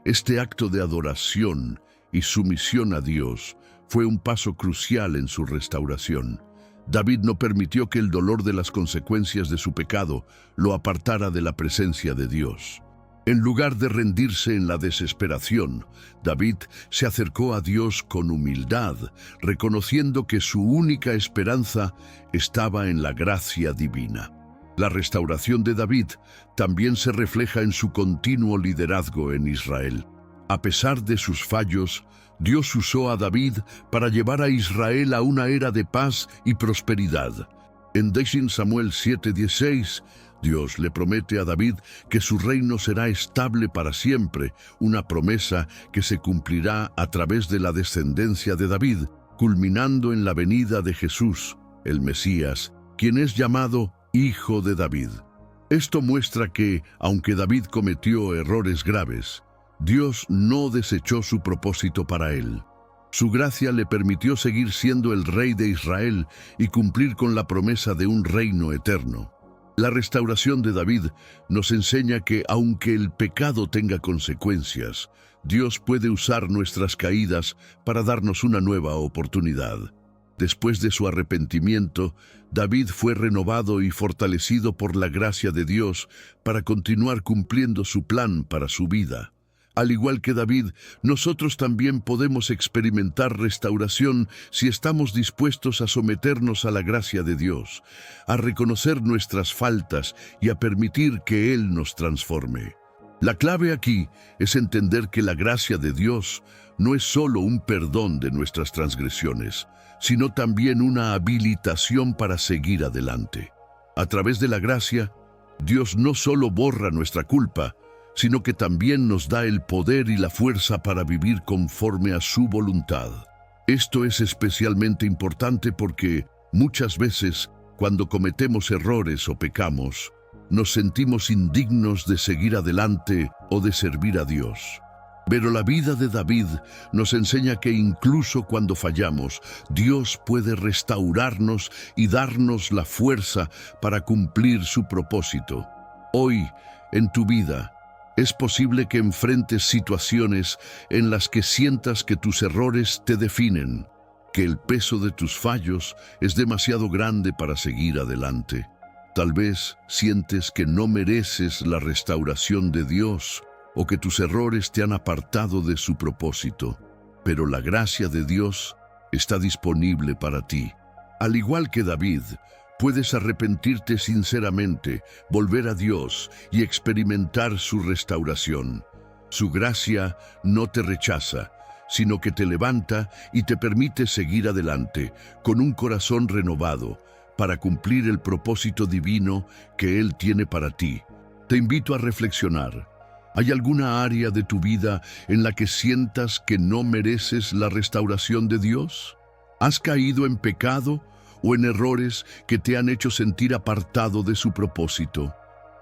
Este acto de adoración y sumisión a Dios fue un paso crucial en su restauración. David no permitió que el dolor de las consecuencias de su pecado lo apartara de la presencia de Dios. En lugar de rendirse en la desesperación, David se acercó a Dios con humildad, reconociendo que su única esperanza estaba en la gracia divina. La restauración de David también se refleja en su continuo liderazgo en Israel. A pesar de sus fallos, Dios usó a David para llevar a Israel a una era de paz y prosperidad. En 2 Samuel 7:16, Dios le promete a David que su reino será estable para siempre, una promesa que se cumplirá a través de la descendencia de David, culminando en la venida de Jesús, el Mesías, quien es llamado Hijo de David. Esto muestra que, aunque David cometió errores graves, Dios no desechó su propósito para él. Su gracia le permitió seguir siendo el rey de Israel y cumplir con la promesa de un reino eterno. La restauración de David nos enseña que, aunque el pecado tenga consecuencias, Dios puede usar nuestras caídas para darnos una nueva oportunidad. Después de su arrepentimiento, David fue renovado y fortalecido por la gracia de Dios para continuar cumpliendo su plan para su vida. Al igual que David, nosotros también podemos experimentar restauración si estamos dispuestos a someternos a la gracia de Dios, a reconocer nuestras faltas y a permitir que Él nos transforme. La clave aquí es entender que la gracia de Dios no es solo un perdón de nuestras transgresiones, sino también una habilitación para seguir adelante. A través de la gracia, Dios no solo borra nuestra culpa, sino que también nos da el poder y la fuerza para vivir conforme a su voluntad. Esto es especialmente importante porque muchas veces, cuando cometemos errores o pecamos, nos sentimos indignos de seguir adelante o de servir a Dios. Pero la vida de David nos enseña que incluso cuando fallamos, Dios puede restaurarnos y darnos la fuerza para cumplir su propósito. Hoy, en tu vida, es posible que enfrentes situaciones en las que sientas que tus errores te definen, que el peso de tus fallos es demasiado grande para seguir adelante. Tal vez sientes que no mereces la restauración de Dios o que tus errores te han apartado de su propósito, pero la gracia de Dios está disponible para ti. Al igual que David, puedes arrepentirte sinceramente, volver a Dios y experimentar su restauración. Su gracia no te rechaza, sino que te levanta y te permite seguir adelante con un corazón renovado para cumplir el propósito divino que Él tiene para ti. Te invito a reflexionar. ¿Hay alguna área de tu vida en la que sientas que no mereces la restauración de Dios? ¿Has caído en pecado o en errores que te han hecho sentir apartado de su propósito?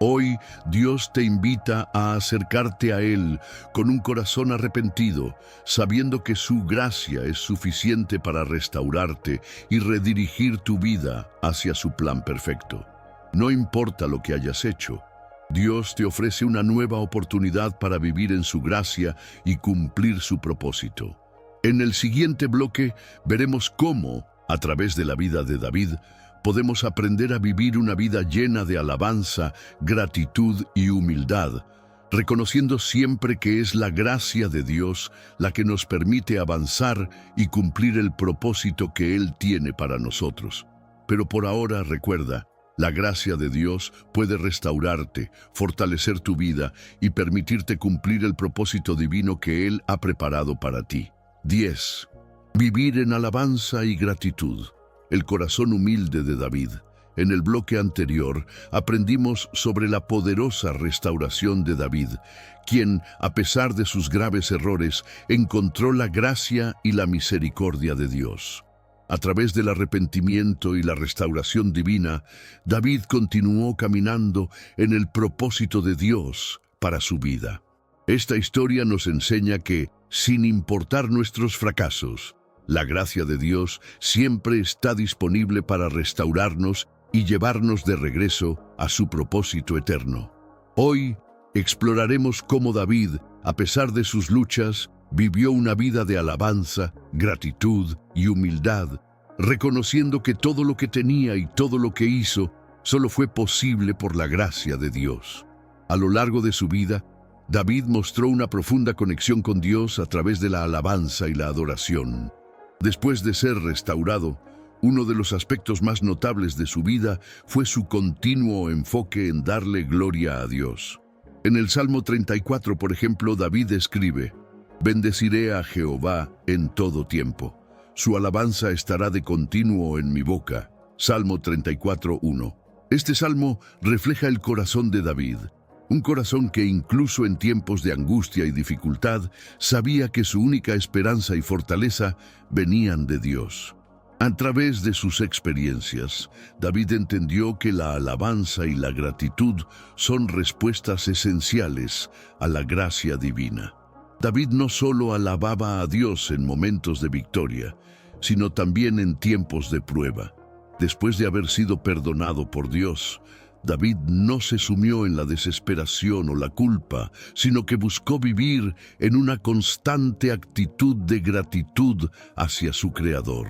Hoy Dios te invita a acercarte a Él con un corazón arrepentido, sabiendo que su gracia es suficiente para restaurarte y redirigir tu vida hacia su plan perfecto. No importa lo que hayas hecho, Dios te ofrece una nueva oportunidad para vivir en su gracia y cumplir su propósito. En el siguiente bloque veremos cómo, a través de la vida de David, podemos aprender a vivir una vida llena de alabanza, gratitud y humildad, reconociendo siempre que es la gracia de Dios la que nos permite avanzar y cumplir el propósito que Él tiene para nosotros. Pero por ahora recuerda, la gracia de Dios puede restaurarte, fortalecer tu vida y permitirte cumplir el propósito divino que Él ha preparado para ti. 10. Vivir en alabanza y gratitud. El corazón humilde de David. En el bloque anterior aprendimos sobre la poderosa restauración de David, quien, a pesar de sus graves errores, encontró la gracia y la misericordia de Dios. A través del arrepentimiento y la restauración divina, David continuó caminando en el propósito de Dios para su vida. Esta historia nos enseña que, sin importar nuestros fracasos, la gracia de Dios siempre está disponible para restaurarnos y llevarnos de regreso a su propósito eterno. Hoy exploraremos cómo David, a pesar de sus luchas, vivió una vida de alabanza, gratitud y humildad, reconociendo que todo lo que tenía y todo lo que hizo solo fue posible por la gracia de Dios. A lo largo de su vida, David mostró una profunda conexión con Dios a través de la alabanza y la adoración. Después de ser restaurado, uno de los aspectos más notables de su vida fue su continuo enfoque en darle gloria a Dios. En el Salmo 34, por ejemplo, David escribe: «Bendeciré a Jehová en todo tiempo. Su alabanza estará de continuo en mi boca». Salmo 34:1. Este salmo refleja el corazón de David, un corazón que incluso en tiempos de angustia y dificultad sabía que su única esperanza y fortaleza venían de Dios. A través de sus experiencias, David entendió que la alabanza y la gratitud son respuestas esenciales a la gracia divina. David no solo alababa a Dios en momentos de victoria, sino también en tiempos de prueba. Después de haber sido perdonado por Dios, David no se sumió en la desesperación o la culpa, sino que buscó vivir en una constante actitud de gratitud hacia su Creador.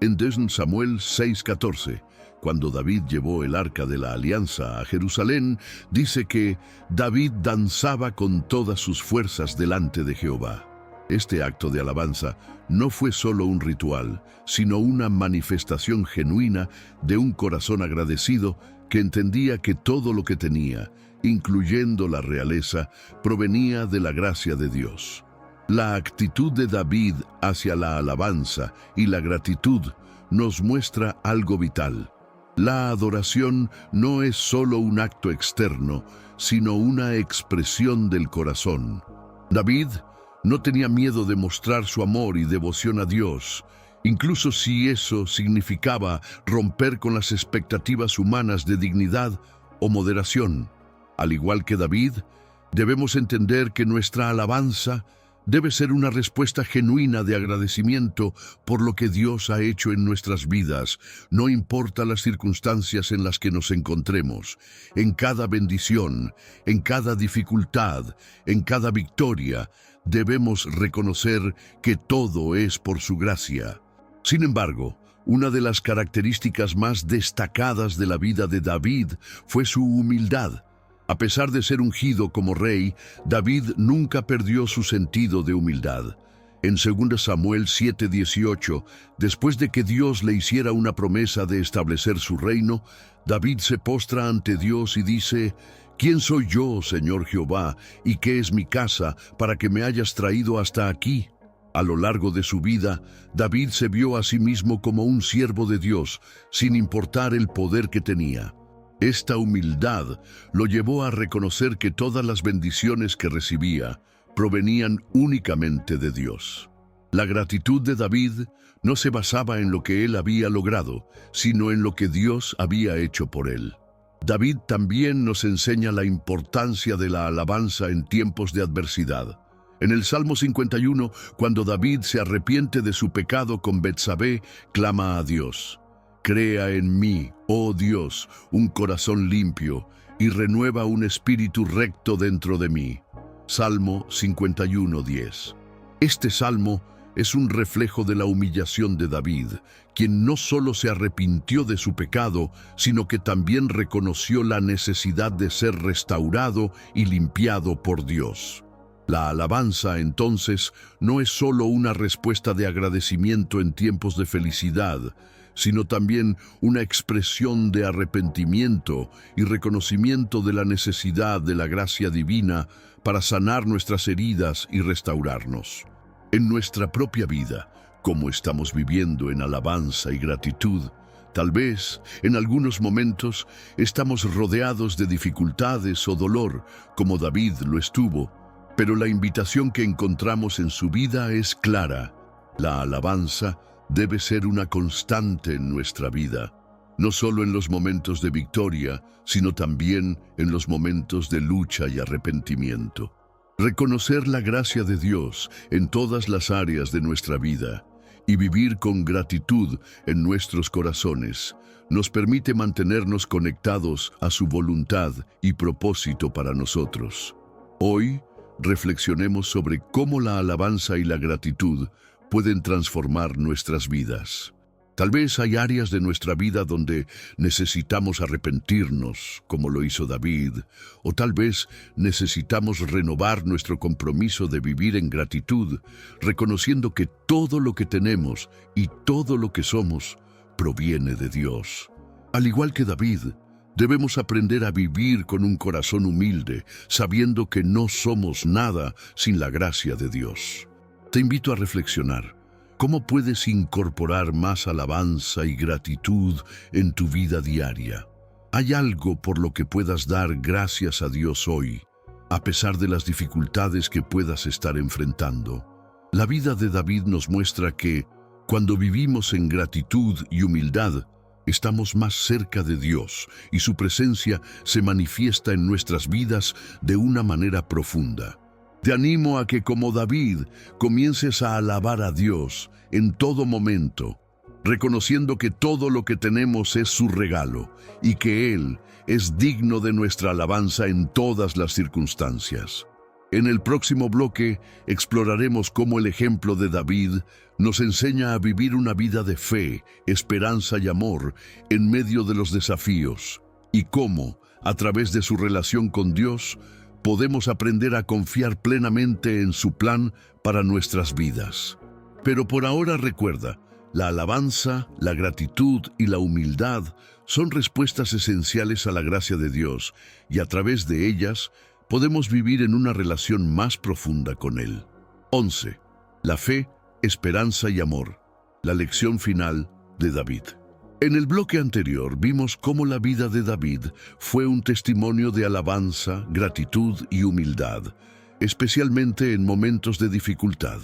En 2 Samuel 6:14, cuando David llevó el arca de la alianza a Jerusalén, dice que David danzaba con todas sus fuerzas delante de Jehová. Este acto de alabanza no fue solo un ritual, sino una manifestación genuina de un corazón agradecido que entendía que todo lo que tenía, incluyendo la realeza, provenía de la gracia de Dios. La actitud de David hacia la alabanza y la gratitud nos muestra algo vital. La adoración no es solo un acto externo, sino una expresión del corazón. David no tenía miedo de mostrar su amor y devoción a Dios, incluso si eso significaba romper con las expectativas humanas de dignidad o moderación. Al igual que David, debemos entender que nuestra alabanza debe ser una respuesta genuina de agradecimiento por lo que Dios ha hecho en nuestras vidas, no importa las circunstancias en las que nos encontremos. En cada bendición, en cada dificultad, en cada victoria, debemos reconocer que todo es por su gracia. Sin embargo, una de las características más destacadas de la vida de David fue su humildad. A pesar de ser ungido como rey, David nunca perdió su sentido de humildad. En 2 Samuel 7:18, después de que Dios le hiciera una promesa de establecer su reino, David se postra ante Dios y dice: «¿Quién soy yo, Señor Jehová, y qué es mi casa para que me hayas traído hasta aquí?». A lo largo de su vida, David se vio a sí mismo como un siervo de Dios, sin importar el poder que tenía. Esta humildad lo llevó a reconocer que todas las bendiciones que recibía provenían únicamente de Dios. La gratitud de David no se basaba en lo que él había logrado, sino en lo que Dios había hecho por él. David también nos enseña la importancia de la alabanza en tiempos de adversidad. En el Salmo 51, cuando David se arrepiente de su pecado con Betsabé, clama a Dios: «Crea en mí, oh Dios, un corazón limpio, y renueva un espíritu recto dentro de mí». Salmo 51:10. Este salmo es un reflejo de la humillación de David, quien no solo se arrepintió de su pecado, sino que también reconoció la necesidad de ser restaurado y limpiado por Dios. La alabanza, entonces, no es solo una respuesta de agradecimiento en tiempos de felicidad, sino también una expresión de arrepentimiento y reconocimiento de la necesidad de la gracia divina para sanar nuestras heridas y restaurarnos. En nuestra propia vida, cómo estamos viviendo en alabanza y gratitud. Tal vez, en algunos momentos, estamos rodeados de dificultades o dolor, como David lo estuvo, pero la invitación que encontramos en su vida es clara. La alabanza debe ser una constante en nuestra vida, no solo en los momentos de victoria, sino también en los momentos de lucha y arrepentimiento. Reconocer la gracia de Dios en todas las áreas de nuestra vida y vivir con gratitud en nuestros corazones nos permite mantenernos conectados a su voluntad y propósito para nosotros. Hoy, reflexionemos sobre cómo la alabanza y la gratitud pueden transformar nuestras vidas. Tal vez hay áreas de nuestra vida donde necesitamos arrepentirnos, como lo hizo David, o tal vez necesitamos renovar nuestro compromiso de vivir en gratitud, reconociendo que todo lo que tenemos y todo lo que somos proviene de Dios. Al igual que David, debemos aprender a vivir con un corazón humilde, sabiendo que no somos nada sin la gracia de Dios. Te invito a reflexionar. ¿Cómo puedes incorporar más alabanza y gratitud en tu vida diaria? ¿Hay algo por lo que puedas dar gracias a Dios hoy, a pesar de las dificultades que puedas estar enfrentando? La vida de David nos muestra que, cuando vivimos en gratitud y humildad, estamos más cerca de Dios y su presencia se manifiesta en nuestras vidas de una manera profunda. Te animo a que, como David, comiences a alabar a Dios en todo momento, reconociendo que todo lo que tenemos es su regalo y que Él es digno de nuestra alabanza en todas las circunstancias. En el próximo bloque exploraremos cómo el ejemplo de David nos enseña a vivir una vida de fe, esperanza y amor en medio de los desafíos, y cómo, a través de su relación con Dios, podemos aprender a confiar plenamente en su plan para nuestras vidas. Pero por ahora recuerda, la alabanza, la gratitud y la humildad son respuestas esenciales a la gracia de Dios, y a través de ellas podemos vivir en una relación más profunda con Él. 11. La fe, esperanza y amor. La lección final de David. En el bloque anterior vimos cómo la vida de David fue un testimonio de alabanza, gratitud y humildad, especialmente en momentos de dificultad.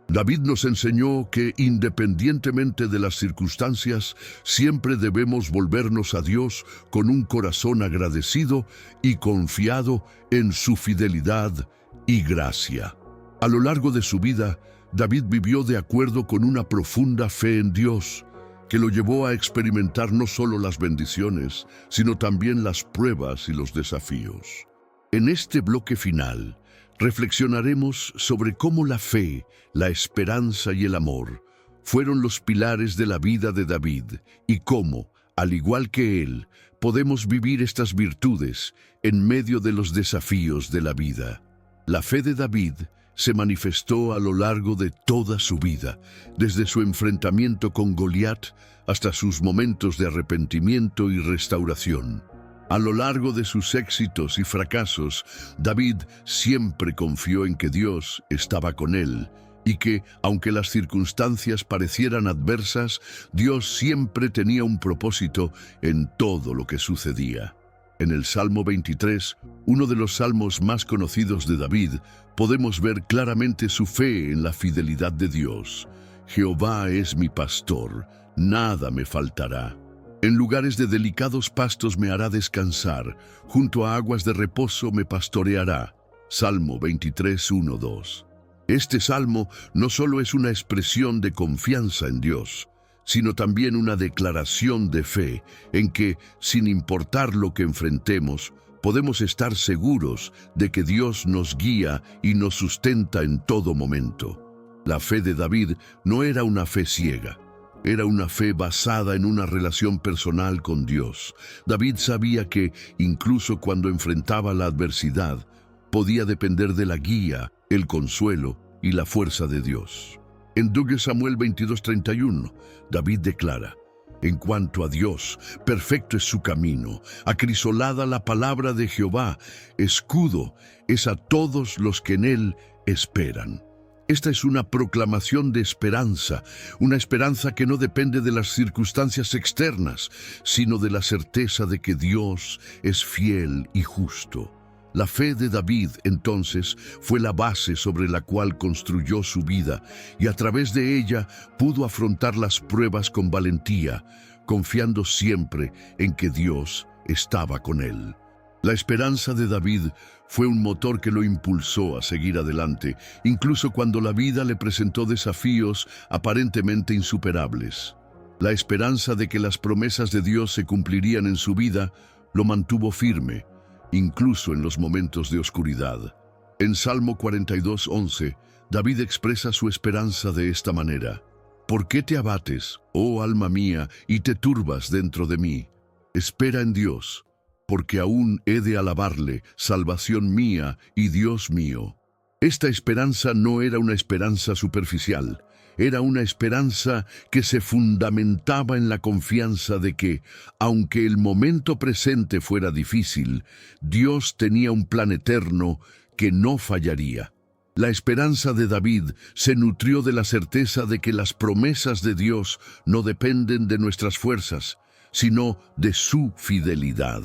David nos enseñó que, independientemente de las circunstancias, siempre debemos volvernos a Dios con un corazón agradecido y confiado en su fidelidad y gracia. A lo largo de su vida, David vivió de acuerdo con una profunda fe en Dios, que lo llevó a experimentar no solo las bendiciones, sino también las pruebas y los desafíos. En este bloque final, reflexionaremos sobre cómo la fe, la esperanza y el amor fueron los pilares de la vida de David y cómo, al igual que él, podemos vivir estas virtudes en medio de los desafíos de la vida. La fe de David se manifestó a lo largo de toda su vida, desde su enfrentamiento con Goliat hasta sus momentos de arrepentimiento y restauración. A lo largo de sus éxitos y fracasos, David siempre confió en que Dios estaba con él y que, aunque las circunstancias parecieran adversas, Dios siempre tenía un propósito en todo lo que sucedía. En el Salmo 23, uno de los salmos más conocidos de David, podemos ver claramente su fe en la fidelidad de Dios. Jehová es mi pastor, nada me faltará. En lugares de delicados pastos me hará descansar, junto a aguas de reposo me pastoreará. Salmo 23, 1, 2. Este salmo no solo es una expresión de confianza en Dios, sino también una declaración de fe en que, sin importar lo que enfrentemos, podemos estar seguros de que Dios nos guía y nos sustenta en todo momento. La fe de David no era una fe ciega, era una fe basada en una relación personal con Dios. David sabía que, incluso cuando enfrentaba la adversidad, podía depender de la guía, el consuelo y la fuerza de Dios. En 2 Samuel 22:31, David declara: En cuanto a Dios, perfecto es su camino, acrisolada la palabra de Jehová, escudo es a todos los que en él esperan. Esta es una proclamación de esperanza, una esperanza que no depende de las circunstancias externas, sino de la certeza de que Dios es fiel y justo. La fe de David, entonces, fue la base sobre la cual construyó su vida y a través de ella pudo afrontar las pruebas con valentía, confiando siempre en que Dios estaba con él. La esperanza de David fue un motor que lo impulsó a seguir adelante, incluso cuando la vida le presentó desafíos aparentemente insuperables. La esperanza de que las promesas de Dios se cumplirían en su vida lo mantuvo firme, incluso en los momentos de oscuridad. En Salmo 42:11, David expresa su esperanza de esta manera: ¿Por qué te abates, oh alma mía, y te turbas dentro de mí? Espera en Dios, porque aún he de alabarle, salvación mía y Dios mío. Esta esperanza no era una esperanza superficial, era una esperanza que se fundamentaba en la confianza de que, aunque el momento presente fuera difícil, Dios tenía un plan eterno que no fallaría. La esperanza de David se nutrió de la certeza de que las promesas de Dios no dependen de nuestras fuerzas, sino de su fidelidad.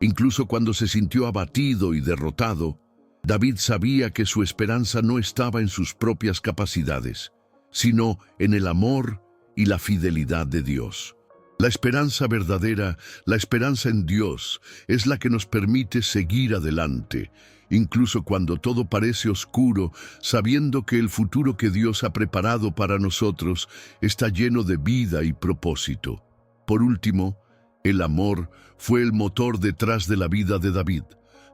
Incluso cuando se sintió abatido y derrotado, David sabía que su esperanza no estaba en sus propias capacidades, sino en el amor y la fidelidad de Dios. La esperanza verdadera, la esperanza en Dios, es la que nos permite seguir adelante, incluso cuando todo parece oscuro, sabiendo que el futuro que Dios ha preparado para nosotros está lleno de vida y propósito. Por último, el amor fue el motor detrás de la vida de David.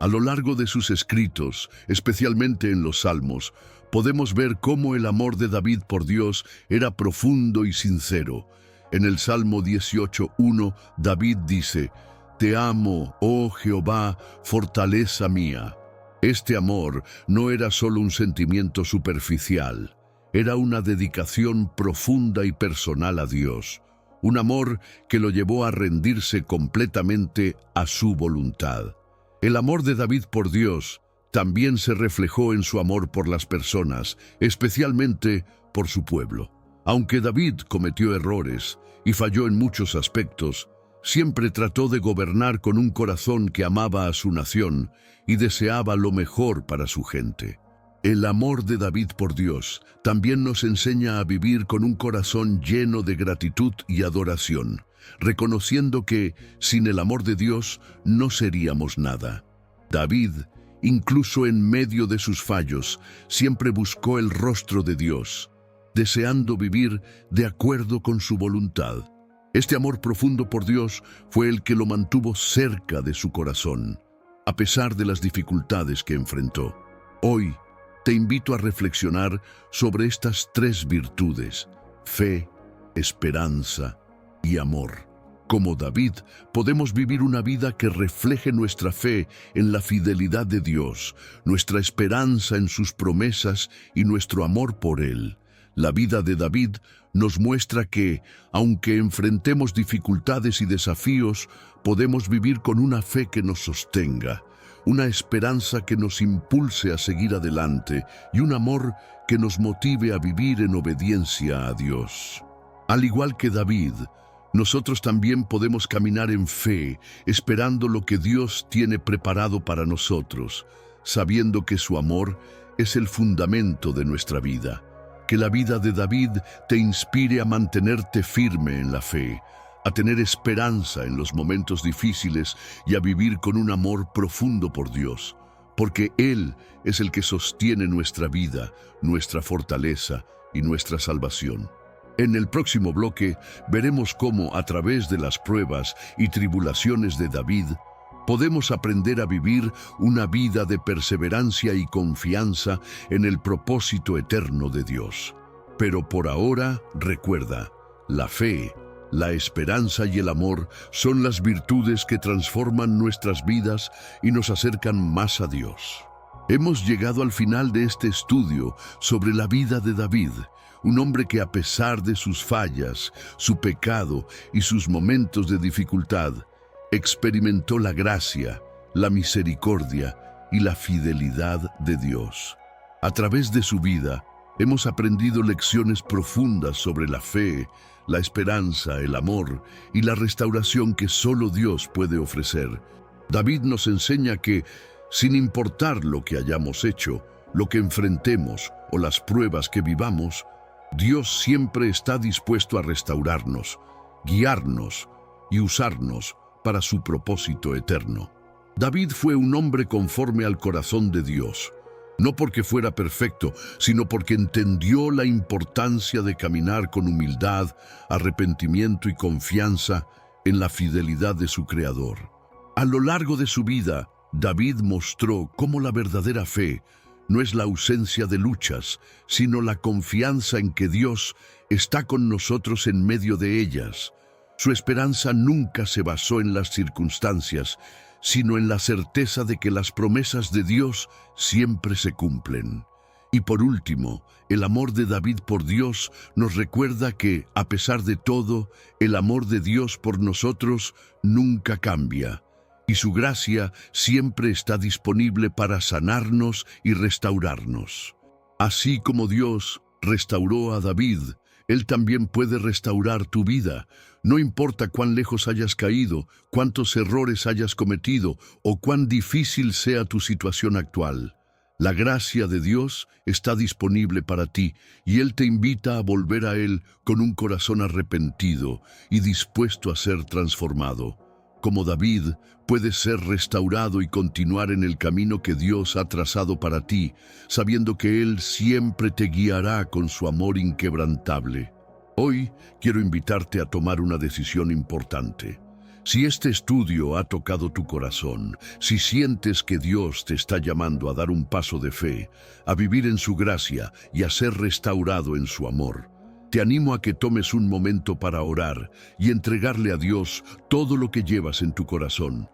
A lo largo de sus escritos, especialmente en los Salmos, podemos ver cómo el amor de David por Dios era profundo y sincero. En el Salmo 18:1, David dice: Te amo, oh Jehová, fortaleza mía. Este amor no era solo un sentimiento superficial, era una dedicación profunda y personal a Dios. Un amor que lo llevó a rendirse completamente a su voluntad. El amor de David por Dios también se reflejó en su amor por las personas, especialmente por su pueblo. Aunque David cometió errores y falló en muchos aspectos, siempre trató de gobernar con un corazón que amaba a su nación y deseaba lo mejor para su gente. El amor de David por Dios también nos enseña a vivir con un corazón lleno de gratitud y adoración, reconociendo que, sin el amor de Dios, no seríamos nada. David, incluso en medio de sus fallos, siempre buscó el rostro de Dios, deseando vivir de acuerdo con su voluntad. Este amor profundo por Dios fue el que lo mantuvo cerca de su corazón, a pesar de las dificultades que enfrentó. Hoy, te invito a reflexionar sobre estas tres virtudes: fe, esperanza y amor. Como David, podemos vivir una vida que refleje nuestra fe en la fidelidad de Dios, nuestra esperanza en sus promesas y nuestro amor por Él. La vida de David nos muestra que, aunque enfrentemos dificultades y desafíos, podemos vivir con una fe que nos sostenga, una esperanza que nos impulse a seguir adelante y un amor que nos motive a vivir en obediencia a Dios. Al igual que David, nosotros también podemos caminar en fe, esperando lo que Dios tiene preparado para nosotros, sabiendo que su amor es el fundamento de nuestra vida. Que la vida de David te inspire a mantenerte firme en la fe, a tener esperanza en los momentos difíciles y a vivir con un amor profundo por Dios, porque Él es el que sostiene nuestra vida, nuestra fortaleza y nuestra salvación. En el próximo bloque veremos cómo, a través de las pruebas y tribulaciones de David, podemos aprender a vivir una vida de perseverancia y confianza en el propósito eterno de Dios. Pero por ahora, recuerda, la fe, la esperanza y el amor son las virtudes que transforman nuestras vidas y nos acercan más a Dios. Hemos llegado al final de este estudio sobre la vida de David, un hombre que, a pesar de sus fallas, su pecado y sus momentos de dificultad, experimentó la gracia, la misericordia y la fidelidad de Dios. A través de su vida, Hemos aprendido lecciones profundas sobre la fe, la esperanza, el amor y la restauración que solo Dios puede ofrecer. David nos enseña que, sin importar lo que hayamos hecho, lo que enfrentemos o las pruebas que vivamos, Dios siempre está dispuesto a restaurarnos, guiarnos y usarnos para su propósito eterno. David fue un hombre conforme al corazón de Dios, no porque fuera perfecto, sino porque entendió la importancia de caminar con humildad, arrepentimiento y confianza en la fidelidad de su Creador. A lo largo de su vida, David mostró cómo la verdadera fe no es la ausencia de luchas, sino la confianza en que Dios está con nosotros en medio de ellas. Su esperanza nunca se basó en las circunstancias, sino en la certeza de que las promesas de Dios siempre se cumplen. Y por último, el amor de David por Dios nos recuerda que, a pesar de todo, el amor de Dios por nosotros nunca cambia, y su gracia siempre está disponible para sanarnos y restaurarnos. Así como Dios restauró a David, Él también puede restaurar tu vida. No importa cuán lejos hayas caído, cuántos errores hayas cometido o cuán difícil sea tu situación actual. La gracia de Dios está disponible para ti y Él te invita a volver a Él con un corazón arrepentido y dispuesto a ser transformado. Como David, puedes ser restaurado y continuar en el camino que Dios ha trazado para ti, sabiendo que Él siempre te guiará con su amor inquebrantable. Hoy quiero invitarte a tomar una decisión importante. Si este estudio ha tocado tu corazón, si sientes que Dios te está llamando a dar un paso de fe, a vivir en su gracia y a ser restaurado en su amor, te animo a que tomes un momento para orar y entregarle a Dios todo lo que llevas en tu corazón.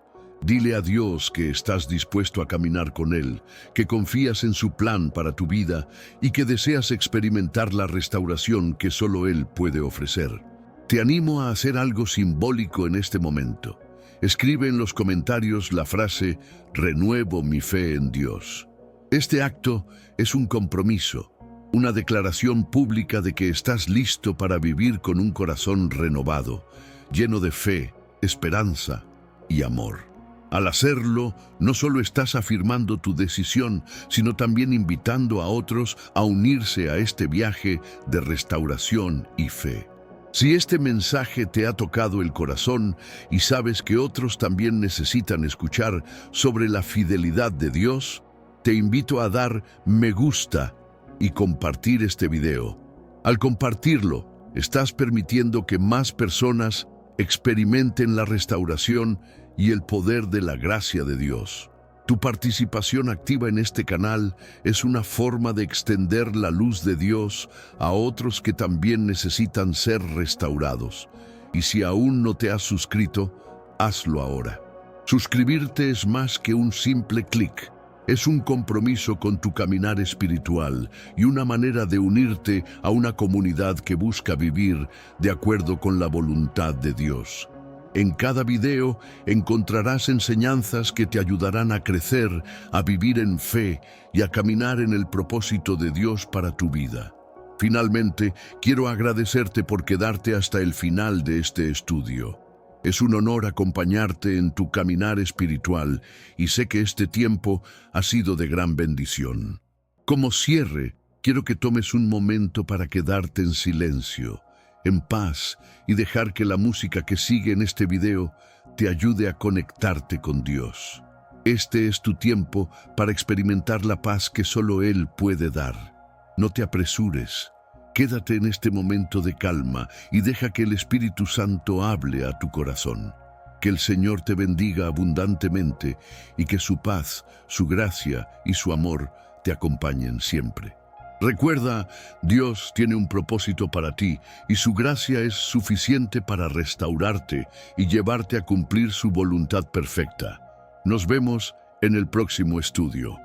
Dile a Dios que estás dispuesto a caminar con Él, que confías en su plan para tu vida y que deseas experimentar la restauración que solo Él puede ofrecer. Te animo a hacer algo simbólico en este momento. Escribe en los comentarios la frase «Renuevo mi fe en Dios». Este acto es un compromiso, una declaración pública de que estás listo para vivir con un corazón renovado, lleno de fe, esperanza y amor. Al hacerlo, no solo estás afirmando tu decisión, sino también invitando a otros a unirse a este viaje de restauración y fe. Si este mensaje te ha tocado el corazón y sabes que otros también necesitan escuchar sobre la fidelidad de Dios, te invito a dar me gusta y compartir este video. Al compartirlo, estás permitiendo que más personas experimenten la restauración y el poder de la gracia de Dios. Tu participación activa en este canal es una forma de extender la luz de Dios a otros que también necesitan ser restaurados. Y si aún no te has suscrito, hazlo ahora. Suscribirte es más que un simple clic. Es un compromiso con tu caminar espiritual y una manera de unirte a una comunidad que busca vivir de acuerdo con la voluntad de Dios. En cada video encontrarás enseñanzas que te ayudarán a crecer, a vivir en fe y a caminar en el propósito de Dios para tu vida. Finalmente, quiero agradecerte por quedarte hasta el final de este estudio. Es un honor acompañarte en tu caminar espiritual y sé que este tiempo ha sido de gran bendición. Como cierre, quiero que tomes un momento para quedarte en silencio, en paz y dejar que la música que sigue en este video te ayude a conectarte con Dios. Este es tu tiempo para experimentar la paz que solo Él puede dar. No te apresures. Quédate en este momento de calma y deja que el Espíritu Santo hable a tu corazón. Que el Señor te bendiga abundantemente y que su paz, su gracia y su amor te acompañen siempre. Recuerda, Dios tiene un propósito para ti y su gracia es suficiente para restaurarte y llevarte a cumplir su voluntad perfecta. Nos vemos en el próximo estudio.